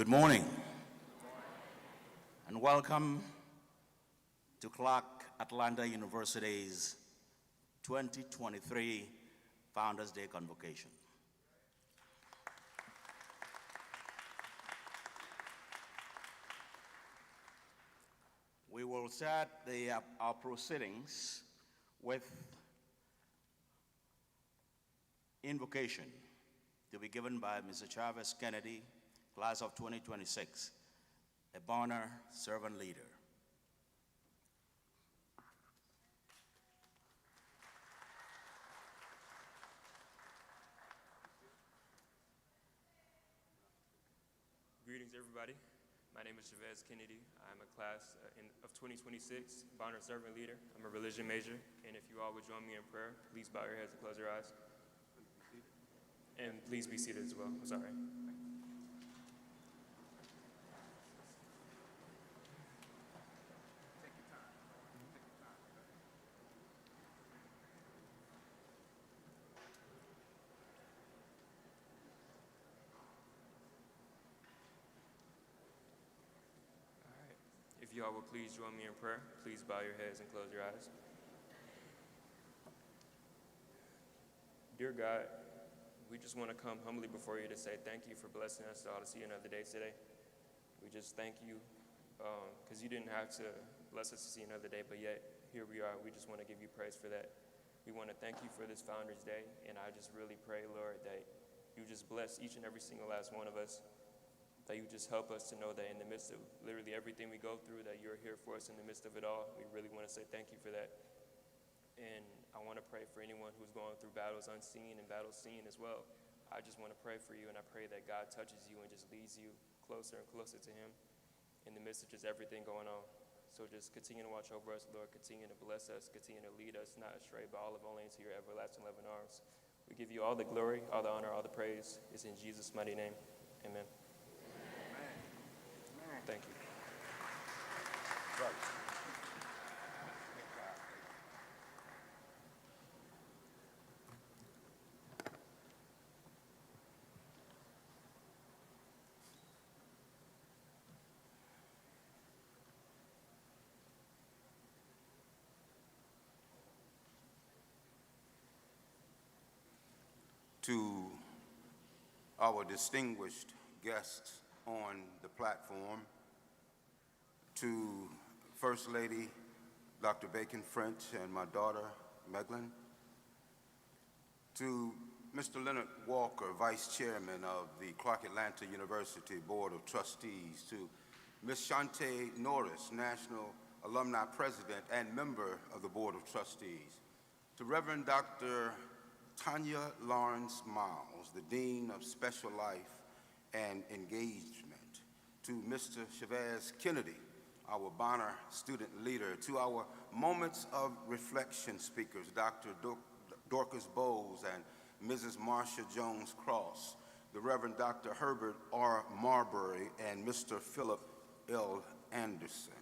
Good morning, and welcome to Clark Atlanta University's 2023 Founders Day Convocation. We will start our proceedings with Invocation to be given by Mr. Chavez Kennedy, class of 2026, a Bonner servant leader. Greetings, everybody. My name is Chavez Kennedy. I'm a class of 2026, Bonner servant leader. I'm a religion major, and if you all would join me in prayer, please bow your heads and close your eyes. And please be seated as well. I'm sorry. If you all will please join me in prayer, please bow your heads and close your eyes. Dear God, we just want to come humbly before you to say thank you for blessing us all to see another day today. We just thank you because you didn't have to bless us to see another day, but yet here we are. We just want to give you praise for that. We want to thank you for this Founders Day, and I just really pray, Lord, that you just bless each and every single last one of us. That you just help us to know that in the midst of literally everything we go through, that you're here for us in the midst of it all. We really want to say thank you for that. And I want to pray for anyone who's going through battles unseen and battles seen as well. I just want to pray for you, and I pray that God touches you and just leads you closer and closer to him in the midst of just everything going on. So just continue to watch over us, Lord. Continue to bless us. Continue to lead us, not astray, but all of only into your everlasting loving arms. We give you all the glory, all the honor, all the praise. It's in Jesus' mighty name. Amen. Thank you. Right. To our distinguished guests on the platform, to First Lady Dr. Bacon French and my daughter, Meglin, to Mr. Leonard Walker, Vice Chairman of the Clark Atlanta University Board of Trustees, to Ms. Shante Norris, National Alumni President and member of the Board of Trustees, to Reverend Dr. Tanya Lawrence Miles, the Dean of Special Life and Engagement, to Mr. Chavez Kennedy, our Bonner student leader, to our Moments of Reflection speakers, Dr. Dorcas Bowles and Mrs. Marsha Jones Cross, the Reverend Dr. Herbert R. Marbury and Mr. Philip L. Anderson,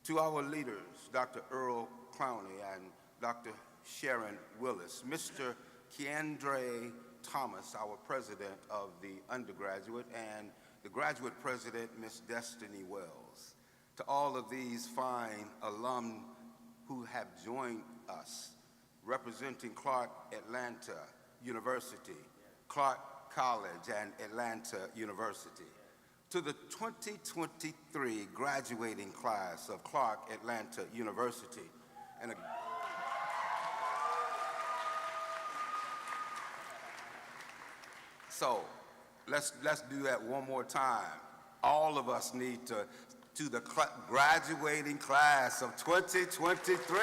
to our leaders, Dr. Earl Clowney and Dr. Sharon Willis, Mr. Keandre Thomas, our president of the undergraduate, and the graduate president, Ms. Destiny Wells. To all of these fine alum who have joined us, representing Clark Atlanta University, Clark College, and Atlanta University. To the 2023 graduating class of Clark Atlanta University, and so let's do that one more time. All of us need to the graduating class of 2023.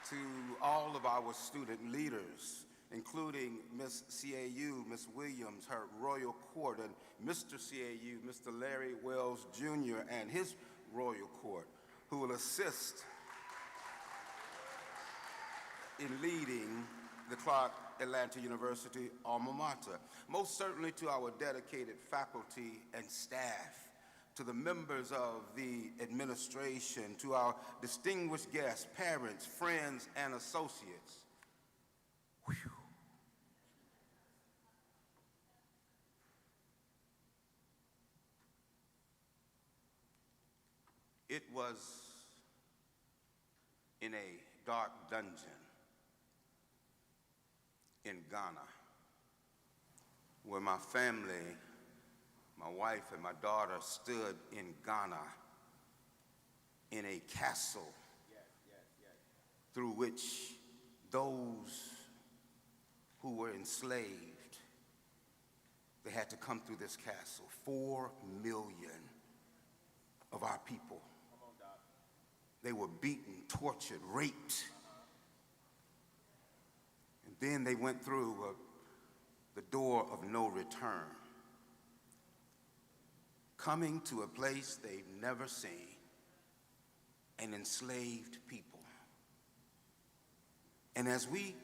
To all of our student leaders, including Ms. CAU, Ms. Williams, her Royal Court, and Mr. CAU, Mr. Larry Wells Jr. and his Royal Court, who will assist in leading the Clark Atlanta University alma mater. Most certainly to our dedicated faculty and staff, to the members of the administration, to our distinguished guests, parents, friends, and associates. Whew. It was in a dark dungeon in Ghana where my family, my wife and my daughter stood in Ghana in a castle through which those who were enslaved, they had to come through this castle. 4 million of our people. They were beaten, tortured, raped. And then they went through the door of no return, coming to a place they've never seen, an enslaved people. And as we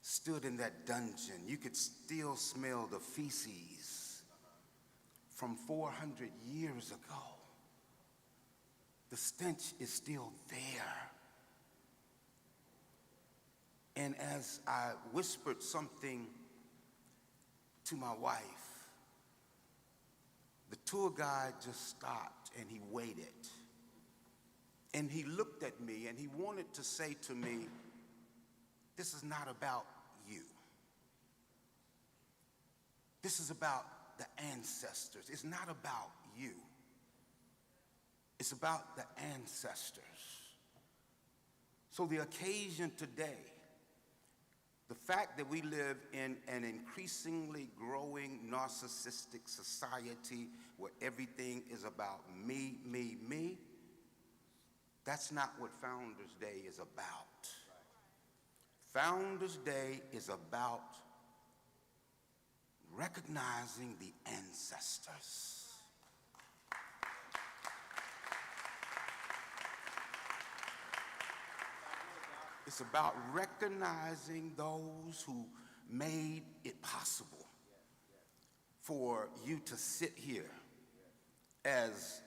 stood in that dungeon, you could still smell the feces from 400 years ago. The stench is still there. And as I whispered something to my wife, the tour guide just stopped and he waited. And he looked at me and he wanted to say to me, this is not about you. This is about the ancestors. It's not about you. It's about the ancestors. So the occasion today, the fact that we live in an increasingly growing narcissistic society where everything is about me, me, me, that's not what Founders Day is about. Founders Day is about recognizing the ancestors. It's about recognizing those who made it possible for you to sit here as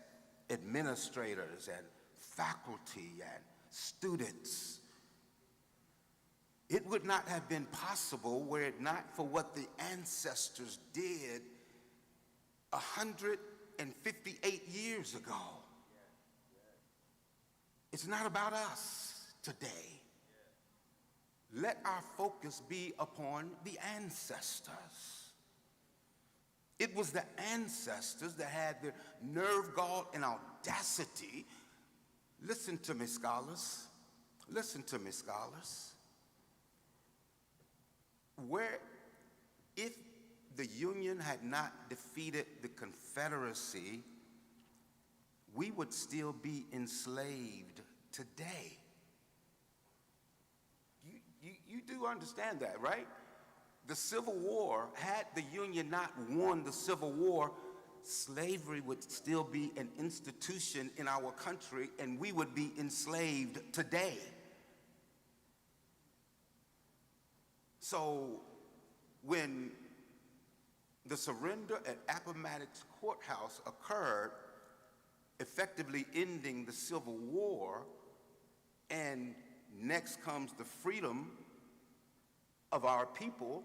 administrators and faculty and students. It would not have been possible were it not for what the ancestors did 158 years ago. It's not about us today. Let our focus be upon the ancestors. It was the ancestors that had the nerve, gall, and audacity. Listen to me, scholars. Listen to me, scholars. Where, if the Union had not defeated the Confederacy, we would still be enslaved today. You do understand that, right? The Civil War, had the Union not won the Civil War, slavery would still be an institution in our country and we would be enslaved today. So when the surrender at Appomattox Courthouse occurred, effectively ending the Civil War, and next comes the freedom of our people.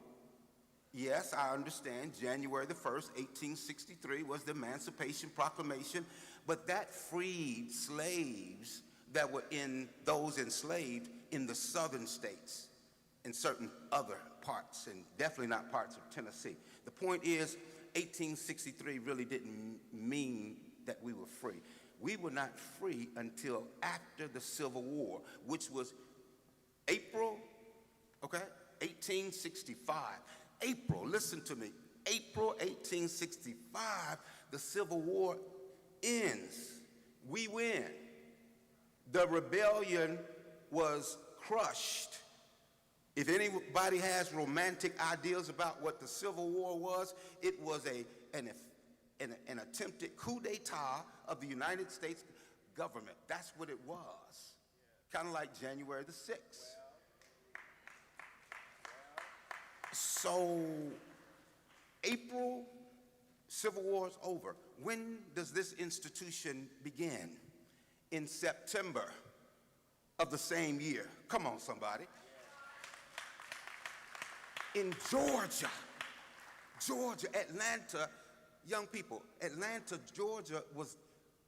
Yes, I understand January the 1st, 1863 was the Emancipation Proclamation, but that freed slaves that were in those enslaved in the southern states and certain other parts, and definitely not parts of Tennessee. The point is, 1863 really didn't mean that we were free. We were not free until after the Civil War, which was April, 1865. April, listen to me, April 1865, the Civil War ends. We win. The rebellion was crushed. If anybody has romantic ideas about what the Civil War was, it was an attempted coup d'etat of the United States government. That's what it was. Kind of like January the 6th. So, April, Civil War is over. When does this institution begin? In September of the same year. Come on, somebody. In Georgia, Atlanta, young people, Atlanta, Georgia was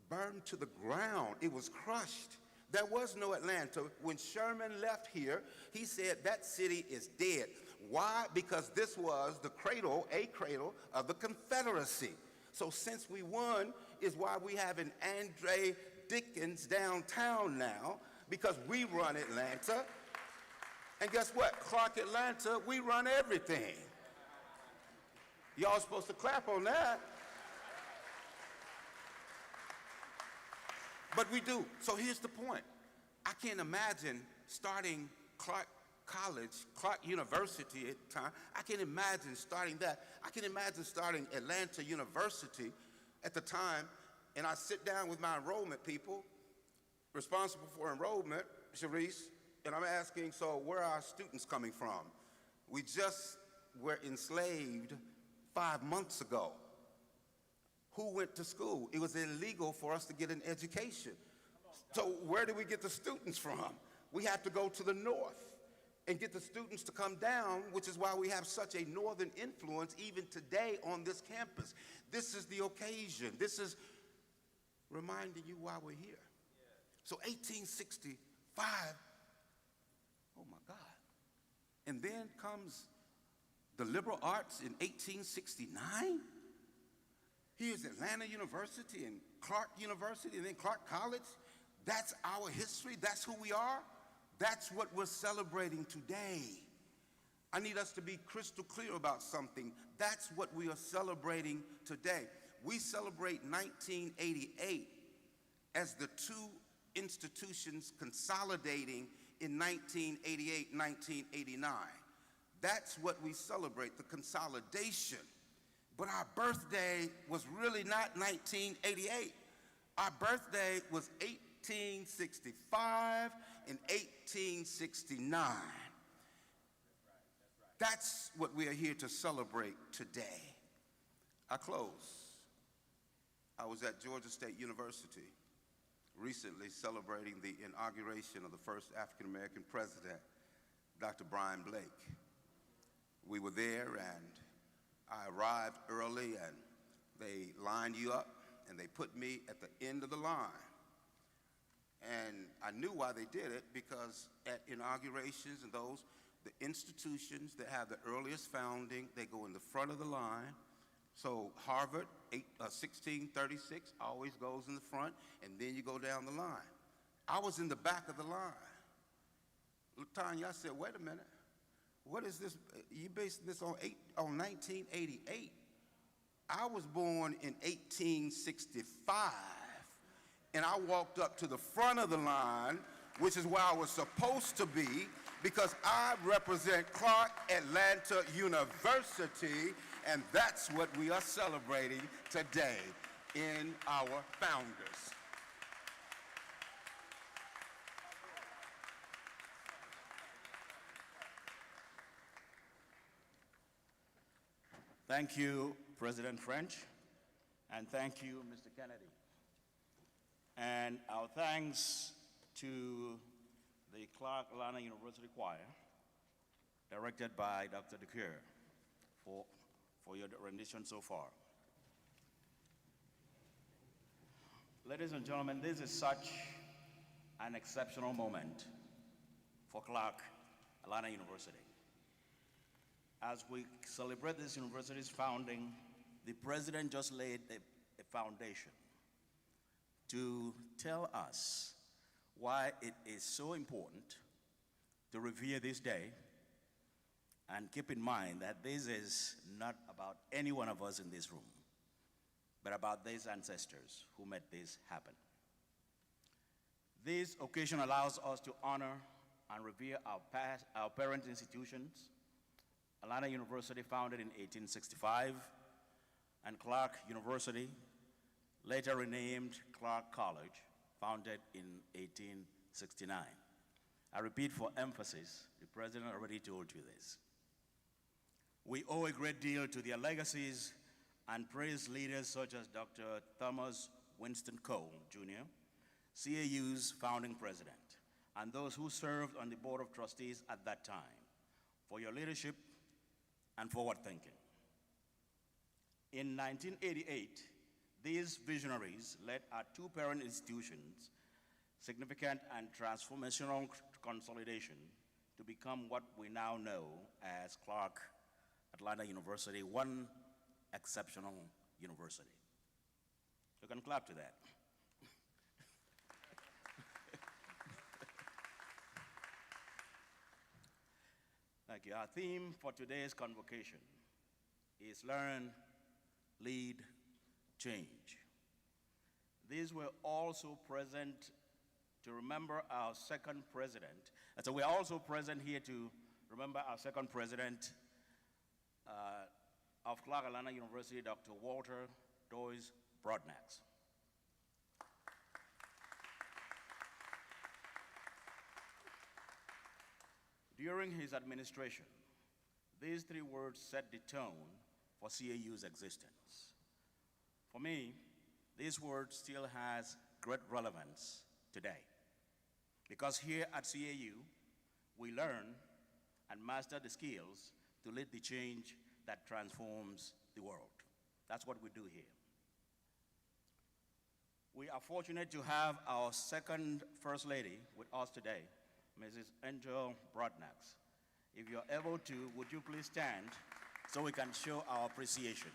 burned to the ground. It was crushed. There was no Atlanta. When Sherman left here, he said that city is dead. Why? Because this was the cradle, a cradle of the Confederacy. So since we won is why we have an Andre Dickens downtown now, because we run Atlanta. And guess what? Clark Atlanta, we run everything. Y'all supposed to clap on that. But we do. So here's the point. I can't imagine starting Clark College, Clark University at the time. I can imagine starting that. I can imagine starting Atlanta University at the time, and I sit down with my enrollment people, responsible for enrollment, Sharice, and I'm asking, so where are our students coming from? We just were enslaved 5 months ago. Who went to school? It was illegal for us to get an education. So where do we get the students from? We have to go to the north and get the students to come down, which is why we have such a northern influence even today on this campus. This is the occasion. This is reminding you why we're here. So 1865, oh my God. And then comes the liberal arts in 1869. Here's Atlanta University and Clark University and then Clark College. That's our history. That's who we are. That's what we're celebrating today. I need us to be crystal clear about something. That's what we are celebrating today. We celebrate 1988 as the two institutions consolidating in 1988, 1989. That's what we celebrate, the consolidation. But our birthday was really not 1988. Our birthday was 1865 and 1869. That's what we are here to celebrate today. I close. I was at Georgia State University recently celebrating the inauguration of the first African-American president, Dr. Brian Blake. We were there, and I arrived early, and they lined you up, and they put me at the end of the line. And I knew why they did it, because at inaugurations and those, the institutions that have the earliest founding, they go in the front of the line. So Harvard, 1636, always goes in the front, and then you go down the line. I was in the back of the line. Tanya, I said, wait a minute. What is this? You basing this on 1988. I was born in 1865, and I walked up to the front of the line, which is where I was supposed to be, because I represent Clark Atlanta University, and that's what we are celebrating today in our founders. Thank you, President French, and thank you, Mr. Kennedy. And our thanks to the Clark Atlanta University Choir, directed by Dr. DeCure, for your rendition so far. Ladies and gentlemen, this is such an exceptional moment for Clark Atlanta University. As we celebrate this university's founding, the president just laid a foundation to tell us why it is so important to revere this day, and keep in mind that this is not about any one of us in this room, but about these ancestors who made this happen. This occasion allows us to honor and revere our parent institutions, Atlanta University, founded in 1865, and Clark University, later renamed Clark College, founded in 1869. I repeat for emphasis, the president already told you this. We owe a great deal to their legacies and praise leaders such as Dr. Thomas Winston Cole, Jr., CAU's founding president, and those who served on the Board of Trustees at that time, for your leadership and forward thinking. In 1988, These visionaries led our two parent institutions significant and transformational consolidation to become what we now know as Clark Atlanta University, one exceptional university. You can clap to that. Thank you. Our theme for today's convocation is Learn, Lead, Change. These were also present to remember our second president. And so we're also present here to remember our second president of Clark Atlanta University, Dr. Walter Doyce Brodnax. During his administration, these three words set the tone for CAU's existence. For me, these words still has great relevance today. Because here at CAU, we learn and master the skills to lead the change that transforms the world. That's what we do here. We are fortunate to have our second First Lady with us today, Mrs. Angel Brodnax. If you're able to, would you please stand so we can show our appreciation.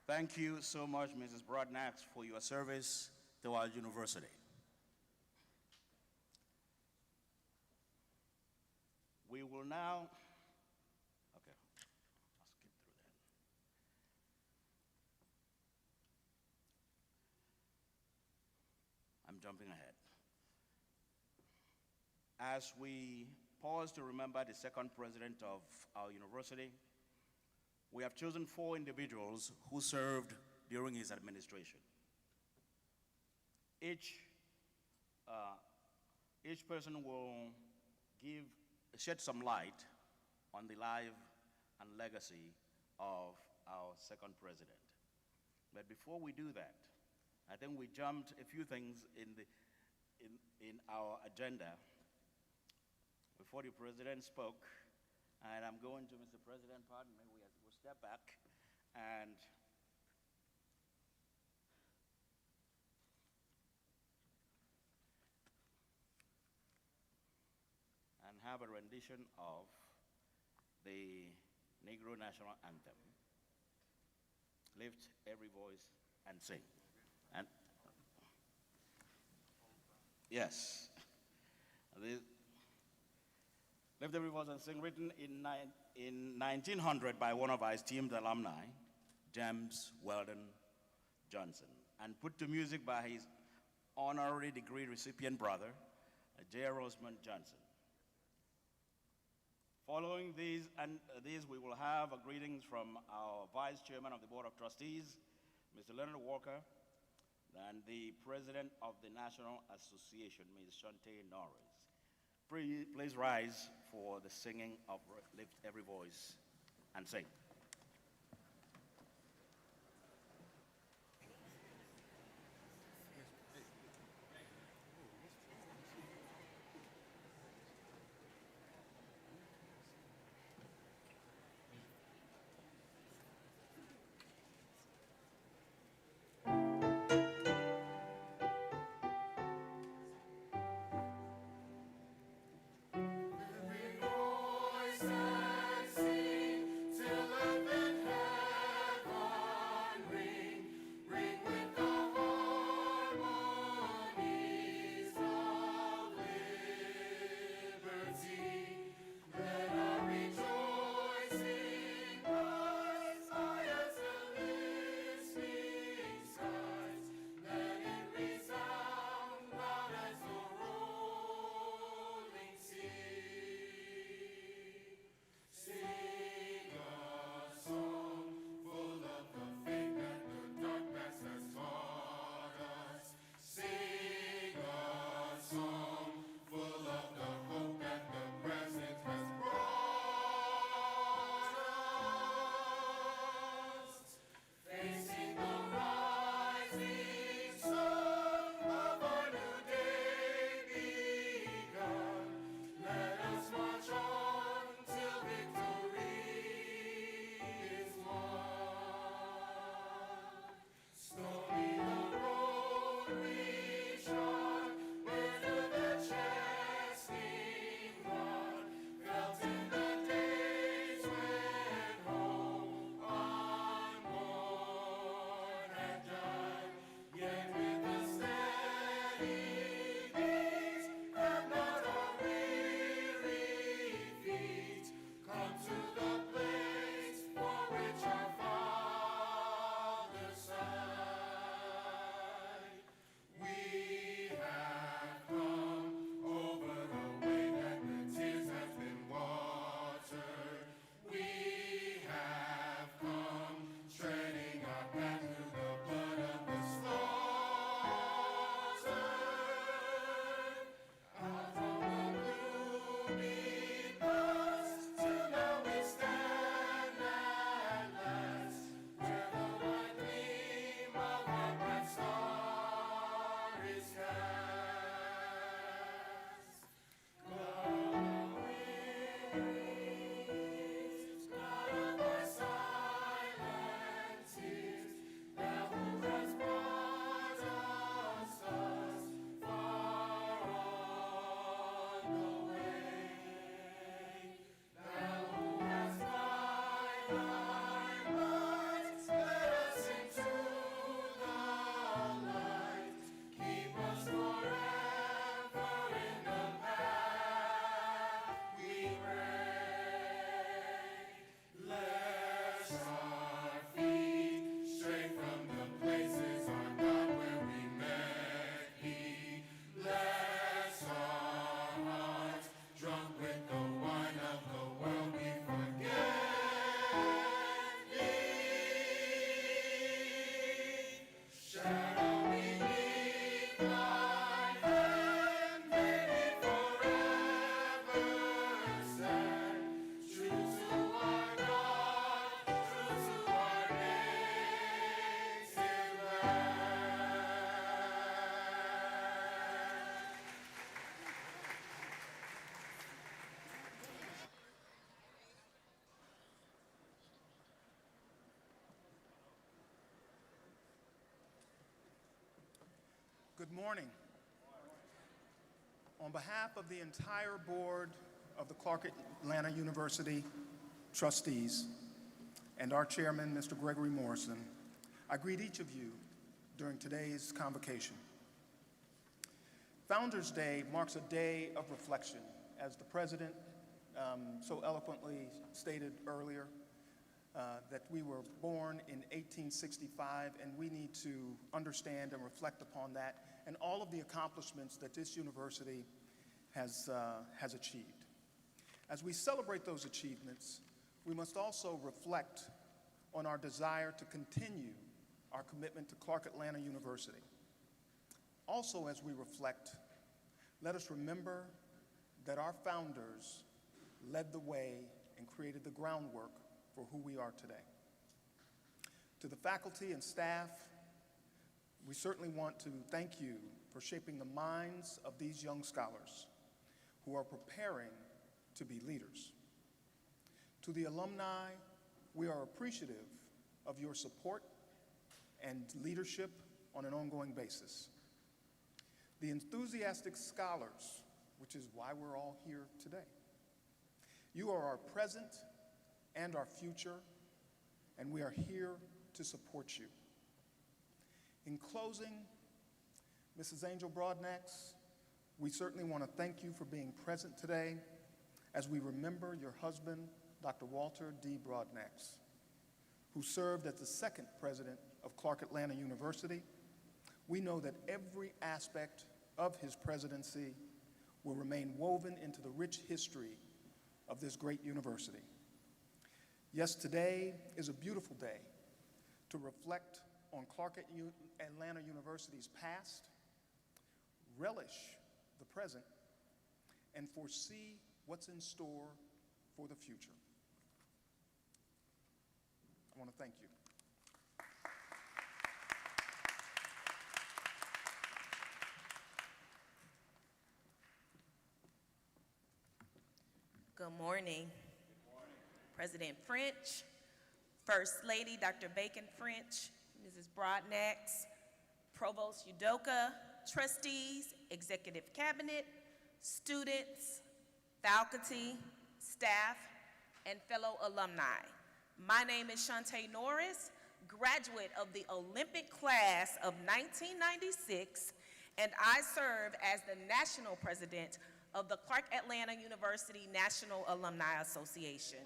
Thank you so much, Mrs. Brodnax, for your service to our university. We will now, okay, I'll skip through that. I'm jumping ahead. As we pause to remember the second president of our university, we have chosen 4 individuals who served during his administration. Each person will shed some light on the life and legacy of our second president. But before we do that, I think we jumped a few things in our agenda before the president spoke. And I'm going to, Mr. President, pardon me, we'll step back and have a rendition of the Negro National Anthem. Lift every voice and sing. And yes. Lift Every Voice and Sing, written in 1900 by one of our esteemed alumni, James Weldon Johnson, and put to music by his honorary degree recipient brother, J. Rosemond Johnson. Following these, we will have greetings from our Vice Chairman of the Board of Trustees, Mr. Leonard Walker, and the President of the National Association, Ms. Shante Norris. Please rise for the singing of Lift Every Voice and Sing. Every voice and sing till Good morning. On behalf of the entire board of the Clark Atlanta University trustees and our chairman, Mr. Gregory Morrison, I greet each of you during today's convocation. Founders Day marks a day of reflection, as the president so eloquently stated earlier, that we were born in 1865, and we need to understand and reflect upon that and all of the accomplishments that this university has achieved. As we celebrate those achievements, we must also reflect on our desire to continue our commitment to Clark Atlanta University. Also, as we reflect, let us remember that our founders led the way and created the groundwork for who we are today. To the faculty and staff, we certainly want to thank you for shaping the minds of these young scholars who are preparing to be leaders. To the alumni, we are appreciative of your support and leadership on an ongoing basis. The enthusiastic scholars, which is why we're all here today. You are our present and our future, and we are here to support you. In closing, Mrs. Angel Brodnax, we certainly want to thank you for being present today as we remember your husband, Dr. Walter D. Brodnax, who served as the second president of Clark Atlanta University. We know that every aspect of his presidency will remain woven into the rich history of this great university. Yes, today is a beautiful day to reflect on Clark Atlanta University's past, relish the present, and foresee what's in store for the future. I want to thank you. Good morning. President French, First Lady Dr. Bacon French, Mrs. Brodnax, Provost Udoka, trustees, executive cabinet, students, faculty, staff, and fellow alumni. My name is Shantae Norris, graduate of the Olympic class of 1996, and I serve as the national president of the Clark Atlanta University National Alumni Association.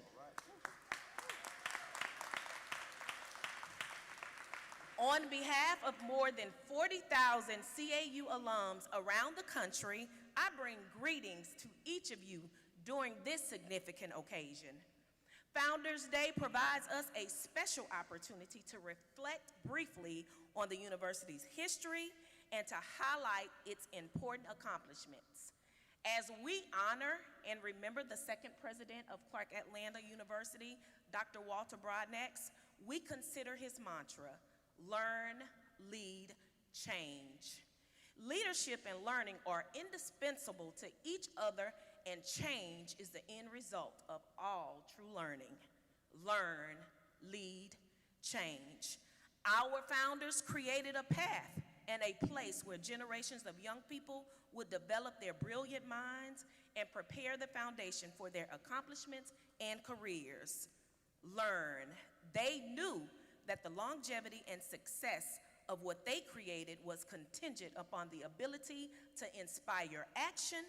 On behalf of more than 40,000 CAU alums around the country, I bring greetings to each of you during this significant occasion. Founders Day provides us a special opportunity to reflect briefly on the university's history and to highlight its important accomplishments. As we honor and remember the second president of Clark Atlanta University, Dr. Walter Brodnax, we consider his mantra, learn, lead, change. Leadership and learning are indispensable to each other, and change is the end result of all true learning. Learn, lead, change. Our founders created a path and a place where generations of young people would develop their brilliant minds and prepare the foundation for their accomplishments and careers. Learn. They knew that the longevity and success of what they created was contingent upon the ability to inspire action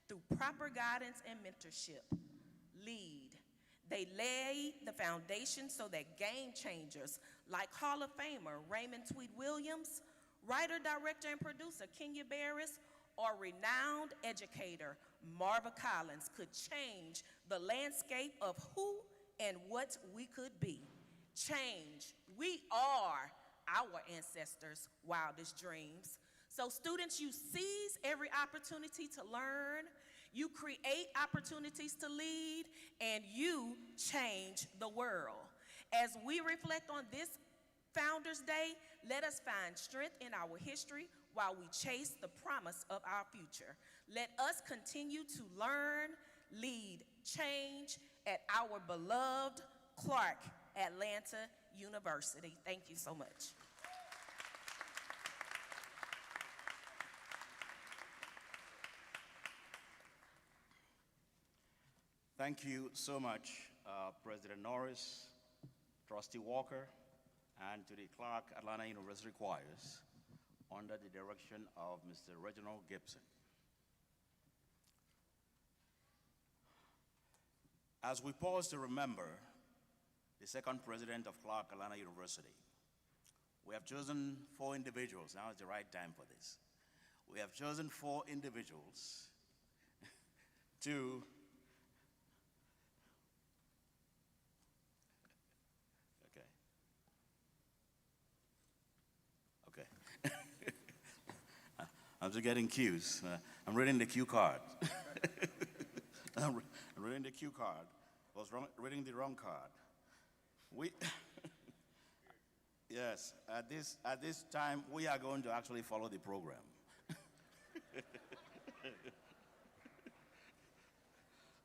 through proper guidance and mentorship. Lead. They laid the foundation so that game changers like Hall of Famer Raymond Tweed Williams, writer, director, and producer Kenya Barris, or renowned educator Marva Collins could change the landscape of who and what we could be. Change. We are our ancestors' wildest dreams. So students, you seize every opportunity to learn, you create opportunities to lead, and you change the world. As we reflect on this Founders Day, let us find strength in our history while we chase the promise of our future. Let us continue to learn, lead, change at our beloved Clark Atlanta University. Thank you so much. Thank you so much, President Norris, Trustee Walker, and to the Clark Atlanta University Choirs under the direction of Mr. Reginald Gibson. As we pause to remember the second president of Clark Atlanta University, we have chosen 4 individuals. Now is the right time for this. We have chosen 4 individuals to I'm just getting cues. I'm reading the cue card. I'm reading the cue card. I was reading the wrong card. Yes, at this time, we are going to actually follow the program.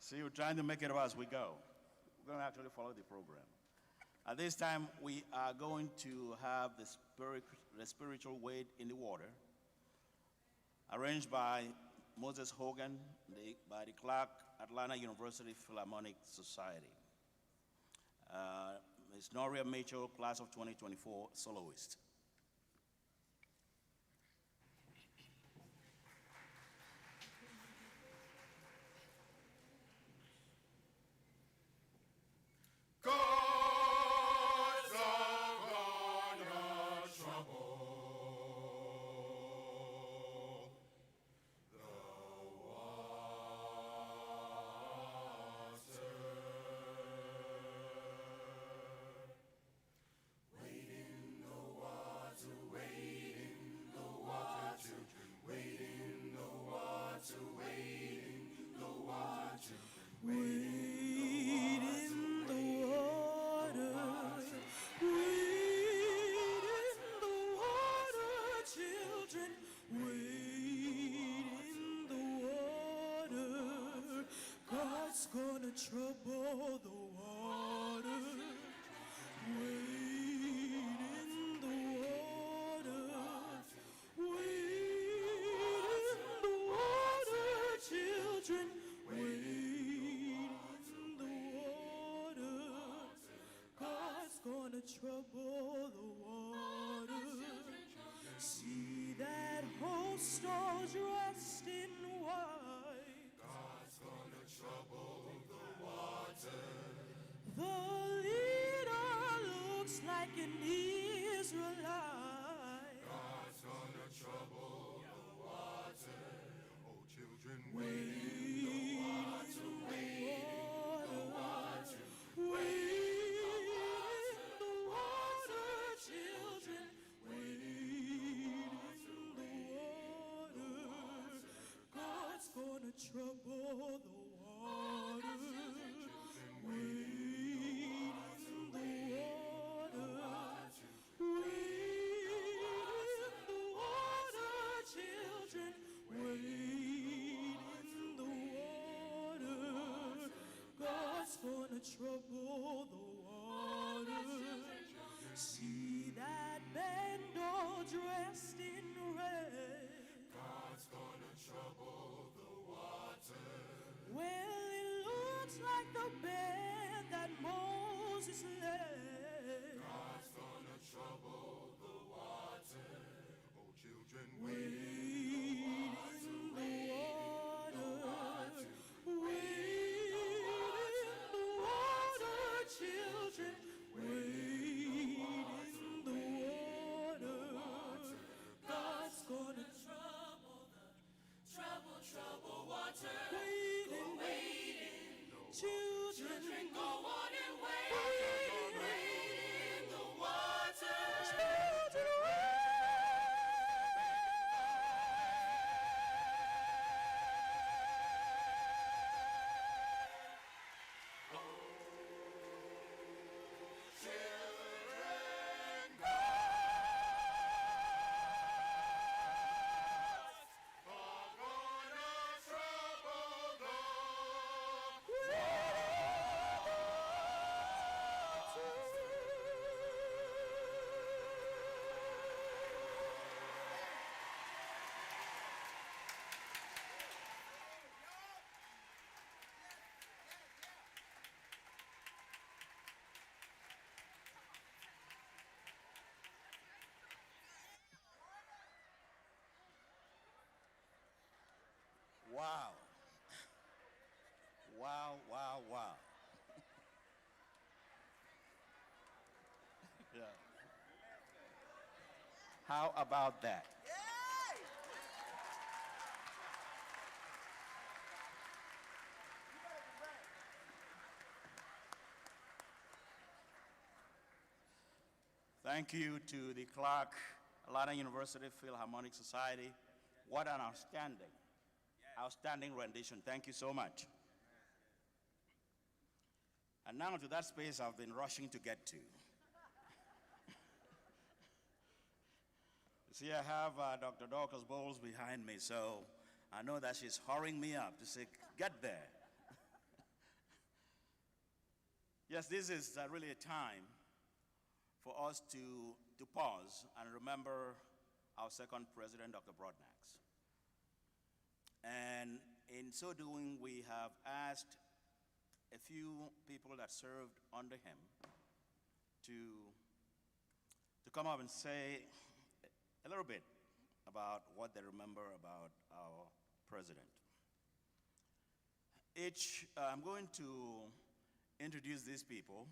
See, we're trying to make it up as we go. We're going to actually follow the program. At this time, we are going to have the spiritual wade in the water, arranged by Moses Hogan by the Clark Atlanta University Philharmonic Society. Ms. Noria Mitchell, class of 2024, soloist. Trouble the water, wade in the water, wade in the water, children, wade in the water. God's gonna trouble the water. See that host all dressed in white. God's gonna trouble the water. The leader looks like an Israelite. God's gonna trouble the water. Oh, children, wade in the water, wade in the water, wade in the water, children, wade in the water. God's gonna trouble the water. Gonna trouble the water. See that band all dressed in red. God's gonna trouble the water. Well, it looks like the band that Moses led. God's gonna trouble the water. Oh, children, wade in the water. Wade. Children, wade in the water. God's gonna trouble water. Wading, children, go on and wade. Wow. Wow, wow, wow. Yeah. How about that? Thank you to the Clark Atlanta University Philharmonic Society. What an outstanding rendition. Thank you so much. And now to that space I've been rushing to get to. See, I have Dr. Dorcas Bowles behind me, so I know that she's hurrying me up to say, get there. Yes, this is really a time for us to pause and remember our second president, Dr. Brodnax. And in so doing, we have asked a few people that served under him to come up and say a little bit about what they remember about our president. I'm going to introduce these people.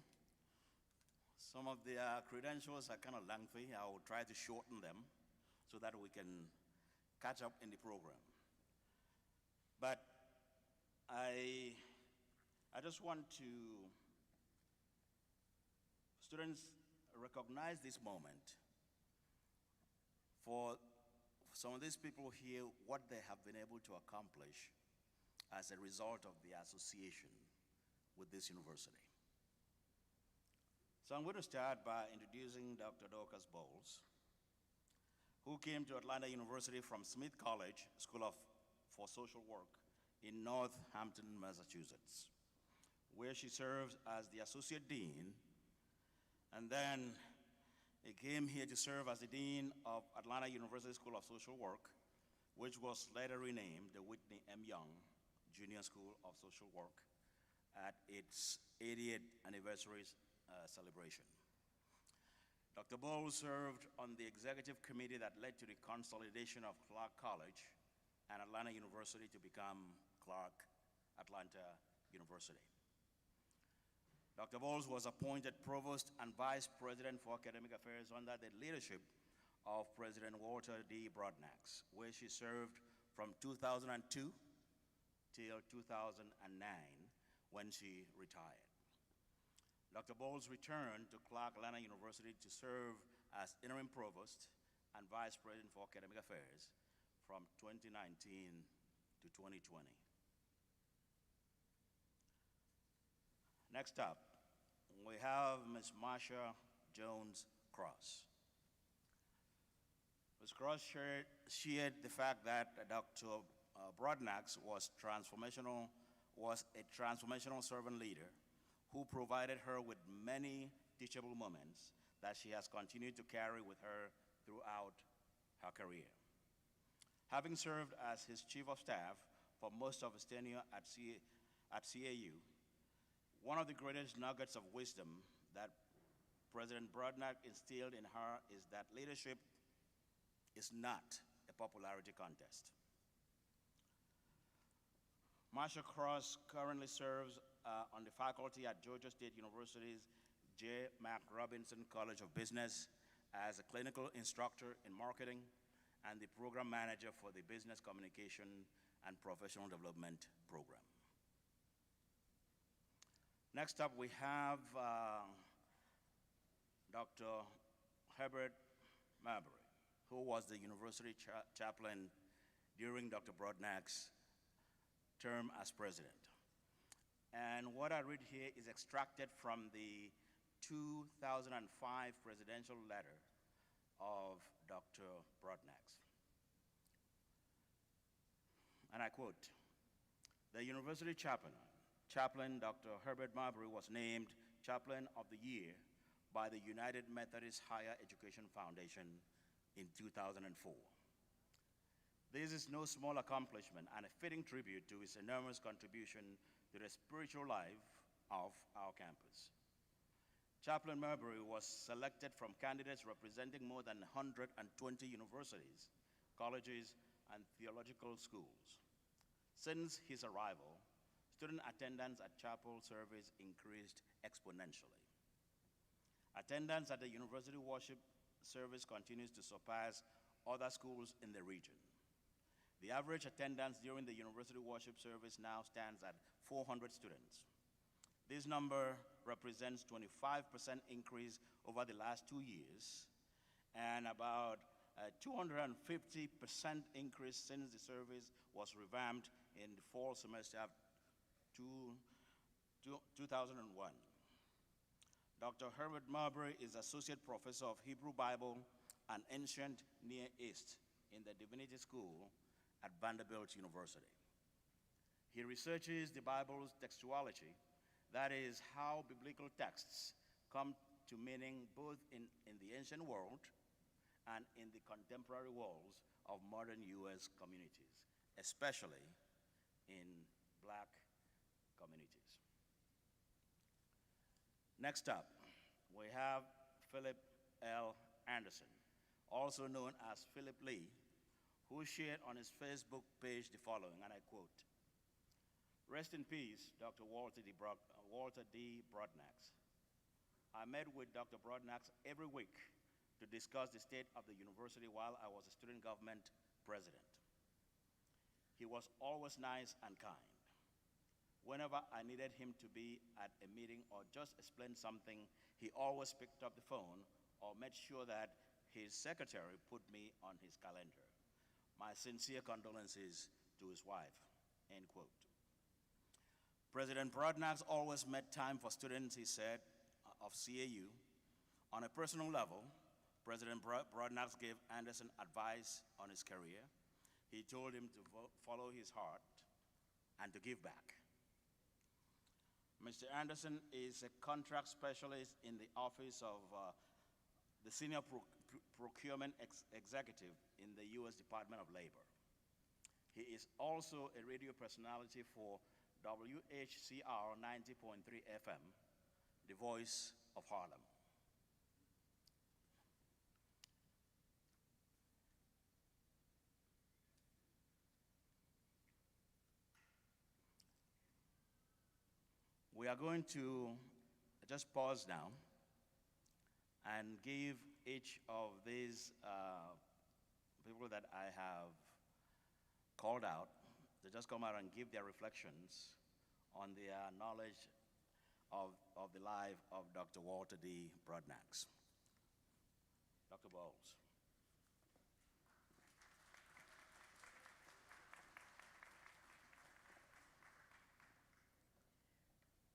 Some of their credentials are kind of lengthy. I will try to shorten them so that we can catch up in the program. But I just want to, students, recognize this moment for some of these people here, what they have been able to accomplish as a result of the association with this university. So I'm going to start by introducing Dr. Dorcas Bowles, who came to Atlanta University from Smith College School for Social Work in Northampton, Massachusetts, where she serves as the Associate Dean, and then he came here to serve as the Dean of Atlanta University School of Social Work, which was later renamed the Whitney M. Young Junior School of Social Work at its 80th anniversary celebration. Dr. Bowles served on the executive committee that led to the consolidation of Clark College and Atlanta University to become Clark Atlanta University. Dr. Bowles was appointed Provost and Vice President for Academic Affairs under the leadership of President Walter D. Brodnax, where she served from 2002 till 2009 when she retired. Dr. Bowles returned to Clark Atlanta University to serve as Interim Provost and Vice President for Academic Affairs from 2019 to 2020. Next up, we have Ms. Marsha Jones Cross. Ms. Cross shared the fact that Dr. Brodnax was a transformational servant leader who provided her with many teachable moments that she has continued to carry with her throughout her career. Having served as his chief of staff for most of his tenure at CAU, one of the greatest nuggets of wisdom that President Brodnax instilled in her is that leadership is not a popularity contest. Marsha Cross currently serves on the faculty at Georgia State University's J. Mac Robinson College of Business as a clinical instructor in marketing and the program manager for the Business Communication and Professional Development program. Next up, we have Dr. Herbert Marbury, who was the university chaplain during Dr. Brodnax's term as president. And what I read here is extracted from the 2005 presidential letter of Dr. Brodnax. And I quote, "The university chaplain Dr. Herbert Marbury was named Chaplain of the Year by the United Methodist Higher Education Foundation in 2004. This is no small accomplishment and a fitting tribute to his enormous contribution to the spiritual life of our campus. Chaplain Marbury was selected from candidates representing more than 120 universities, colleges, and theological schools. Since his arrival, student attendance at chapel service increased exponentially. Attendance at the university worship service continues to surpass other schools in the region. The average attendance during the university worship service now stands at 400 students. This number represents 25% increase over the last 2 years and about a 250% increase since the service was revamped in the fall semester of 2001. Dr. Herbert Marbury is Associate Professor of Hebrew Bible and Ancient Near East in the Divinity School at Vanderbilt University. He researches the Bible's textuality, that is, how biblical texts come to meaning both in the ancient world and in the contemporary worlds of modern U.S. communities, especially in Black communities. Next up, we have Philip L. Anderson, also known as Philip Lee, who shared on his Facebook page the following, and I quote, "Rest in peace, Dr. Walter D. Brodnax. I met with Dr. Brodnax every week to discuss the state of the university while I was a student government president. He was always nice and kind. Whenever I needed him to be at a meeting or just explain something, he always picked up the phone or made sure that his secretary put me on his calendar. My sincere condolences to his wife," end quote. President Brodnax always made time for students, he said, of CAU. On a personal level, President Brodnax gave Anderson advice on his career. He told him to follow his heart and to give back. Mr. Anderson is a contract specialist in the office of the Senior Procurement Executive in the U.S. Department of Labor. He is also a radio personality for WHCR 90.3 FM, the voice of Harlem. We are going to just pause now and give each of these people that I have called out to just come out and give their reflections on their knowledge of the life of Dr. Walter D. Brodnax. Dr. Bowles.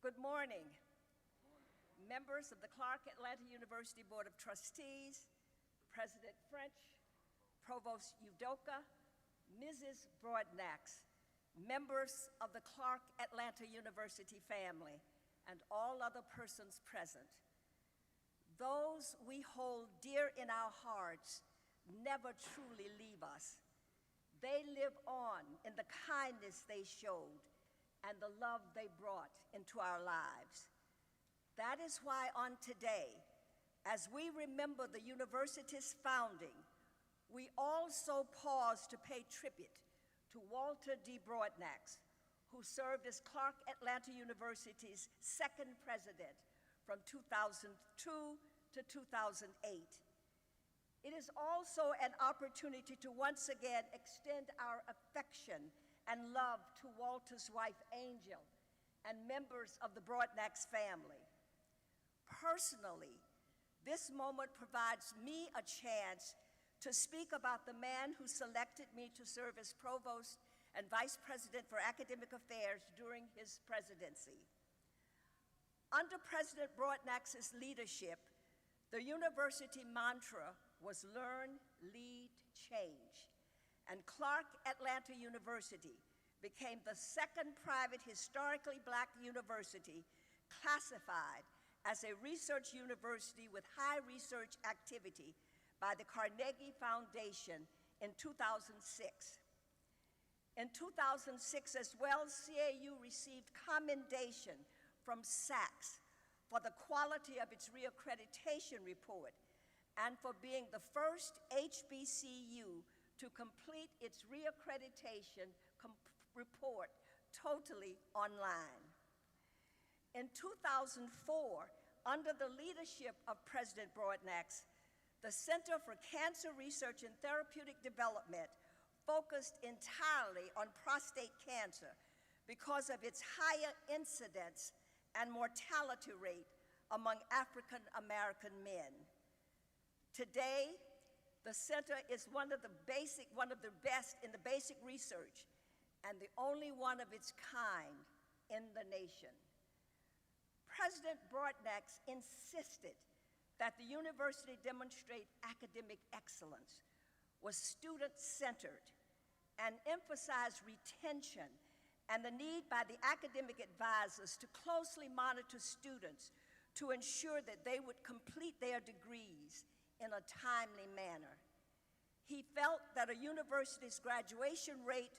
Good morning. Members of the Clark Atlanta University Board of Trustees, President French, Provost Udoka, Mrs. Brodnax, members of the Clark Atlanta University family, and all other persons present. Those we hold dear in our hearts never truly leave us. They live on in the kindness they showed and the love they brought into our lives. That is why on today, as we remember the university's founding, we also pause to pay tribute to Walter D. Brodnax, who served as Clark Atlanta University's second president from 2002 to 2008. It is also an opportunity to once again extend our affection and love to Walter's wife, Angel, and members of the Brodnax family. Personally, this moment provides me a chance to speak about the man who selected me to serve as Provost and Vice President for Academic Affairs during his presidency. Under President Brodnax's leadership, the university mantra was learn, lead, change. And Clark Atlanta University became the second private historically Black university classified as a research university with high research activity by the Carnegie Foundation in 2006. In 2006 as well, CAU received commendation from SACS for the quality of its reaccreditation report and for being the first HBCU to complete its reaccreditation report totally online. In 2004, under the leadership of President Brodnax, the Center for Cancer Research and Therapeutic Development focused entirely on prostate cancer because of its higher incidence and mortality rate among African American men. Today, the center is one of the best in the basic research and the only one of its kind in the nation. President Brodnax insisted that the university demonstrate academic excellence, was student-centered, and emphasized retention and the need by the academic advisors to closely monitor students to ensure that they would complete their degrees in a timely manner. He felt that a university's graduation rate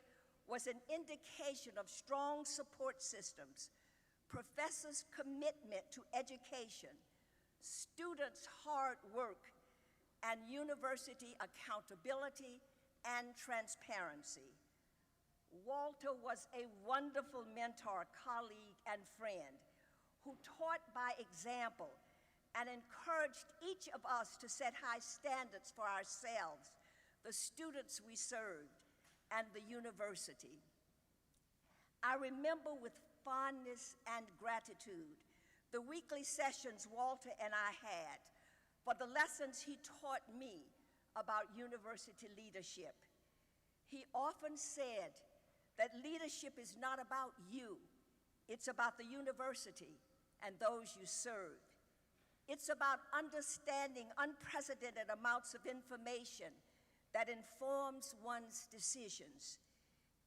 was an indication of strong support systems, professors' commitment to education, students' hard work, and university accountability and transparency. Walter was a wonderful mentor, colleague, and friend who taught by example and encouraged each of us to set high standards for ourselves, the students we served, and the university. I remember with fondness and gratitude the weekly sessions Walter and I had for the lessons he taught me about university leadership. He often said that leadership is not about you, it's about the university and those you serve. It's about understanding unprecedented amounts of information that informs one's decisions.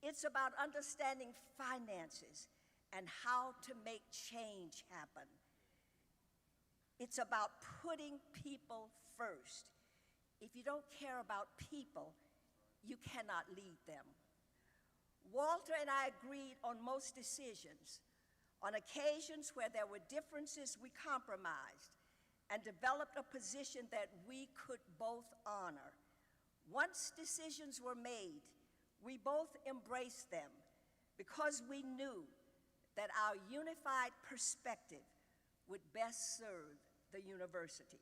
It's about understanding finances and how to make change happen. It's about putting people first. If you don't care about people, you cannot lead them. Walter and I agreed on most decisions. On occasions where there were differences, we compromised and developed a position that we could both honor. Once decisions were made, we both embraced them because we knew that our unified perspective would best serve the university.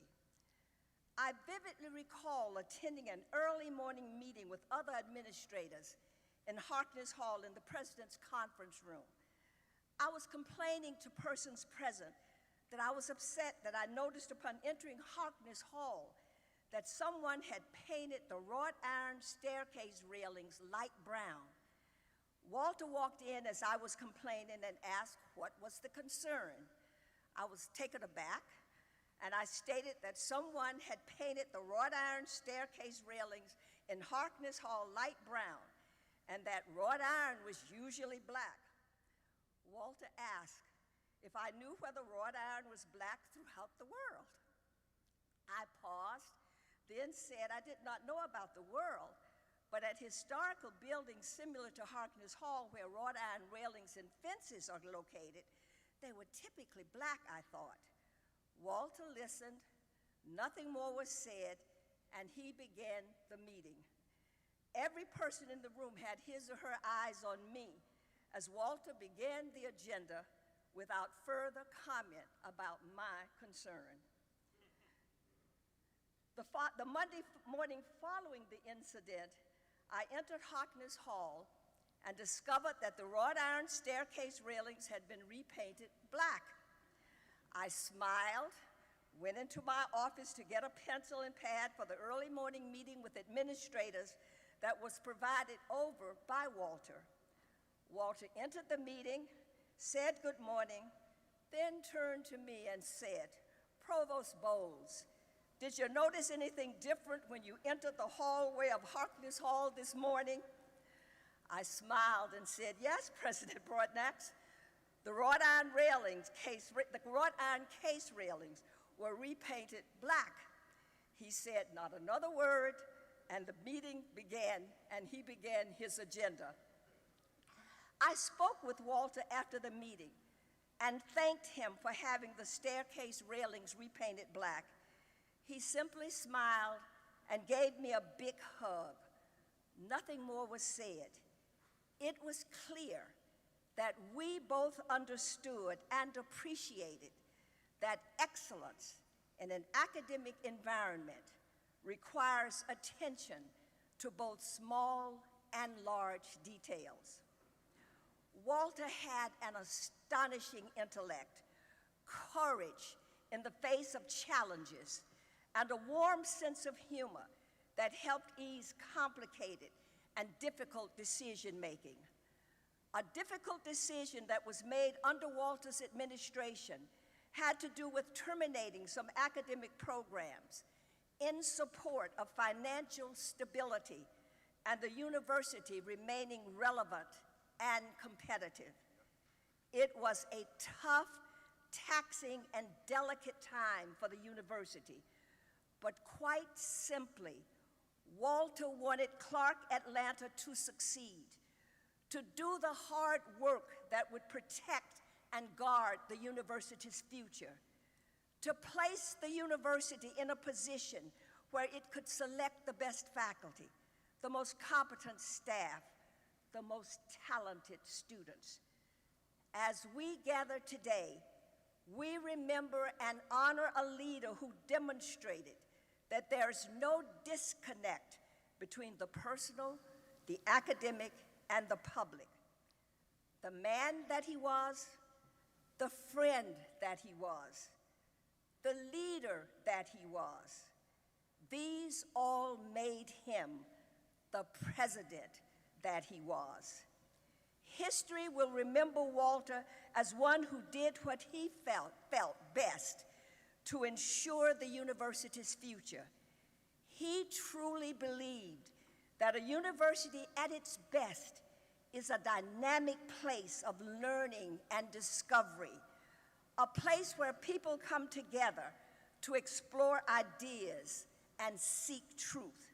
I vividly recall attending an early morning meeting with other administrators in Harkness Hall in the President's conference room. I was complaining to persons present that I was upset that I noticed upon entering Harkness Hall that someone had painted the wrought iron staircase railings light brown. Walter walked in as I was complaining and asked what was the concern. I was taken aback, and I stated that someone had painted the wrought iron staircase railings in Harkness Hall light brown, and that wrought iron was usually black. Walter asked if I knew whether wrought iron was black throughout the world. I paused, then said I did not know about the world, but at historical buildings similar to Harkness Hall, where wrought iron railings and fences are located, they were typically black, I thought. Walter listened, nothing more was said, and he began the meeting. Every person in the room had his or her eyes on me as Walter began the agenda without further comment about my concern. The Monday morning following the incident, I entered Harkness Hall and discovered that the wrought iron staircase railings had been repainted black. I smiled, went into my office to get a pencil and pad for the early morning meeting with administrators that was provided over by Walter. Walter entered the meeting, said good morning, then turned to me and said, "Provost Bowles, did you notice anything different when you entered the hallway of Harkness Hall this morning?" I smiled and said, "Yes, President Brodnax. The wrought iron case railings were repainted black." He said not another word, and the meeting began, and he began his agenda. I spoke with Walter after the meeting and thanked him for having the staircase railings repainted black. He simply smiled and gave me a big hug. Nothing more was said. it was clear that we both understood and appreciated that excellence in an academic environment requires attention to both small and large details. Walter had an astonishing intellect, courage in the face of challenges, and a warm sense of humor that helped ease complicated and difficult decision-making. A difficult decision that was made under Walter's administration had to do with terminating some academic programs in support of financial stability and the university remaining relevant and competitive. It was a tough, taxing, and delicate time for the university, but quite simply, Walter wanted Clark Atlanta to succeed, to do the hard work that would protect and guard the university's future, to place the university in a position where it could select the best faculty, the most competent staff, the most talented students. As we gather today, we remember and honor a leader who demonstrated that there's no disconnect between the personal, the academic, and the public. The man that he was, the friend that he was, the leader that he was, these all made him the president that he was. History will remember Walter as one who did what he felt best to ensure the university's future. He truly believed that a university at its best is a dynamic place of learning and discovery, a place where people come together to explore ideas and seek truth.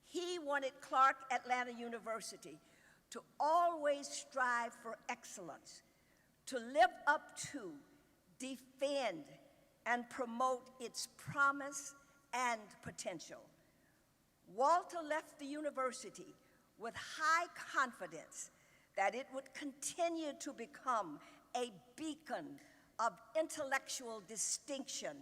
He wanted Clark Atlanta University to always strive for excellence, to live up to, defend, and promote its promise and potential. Walter left the university with high confidence that it would continue to become a beacon of intellectual distinction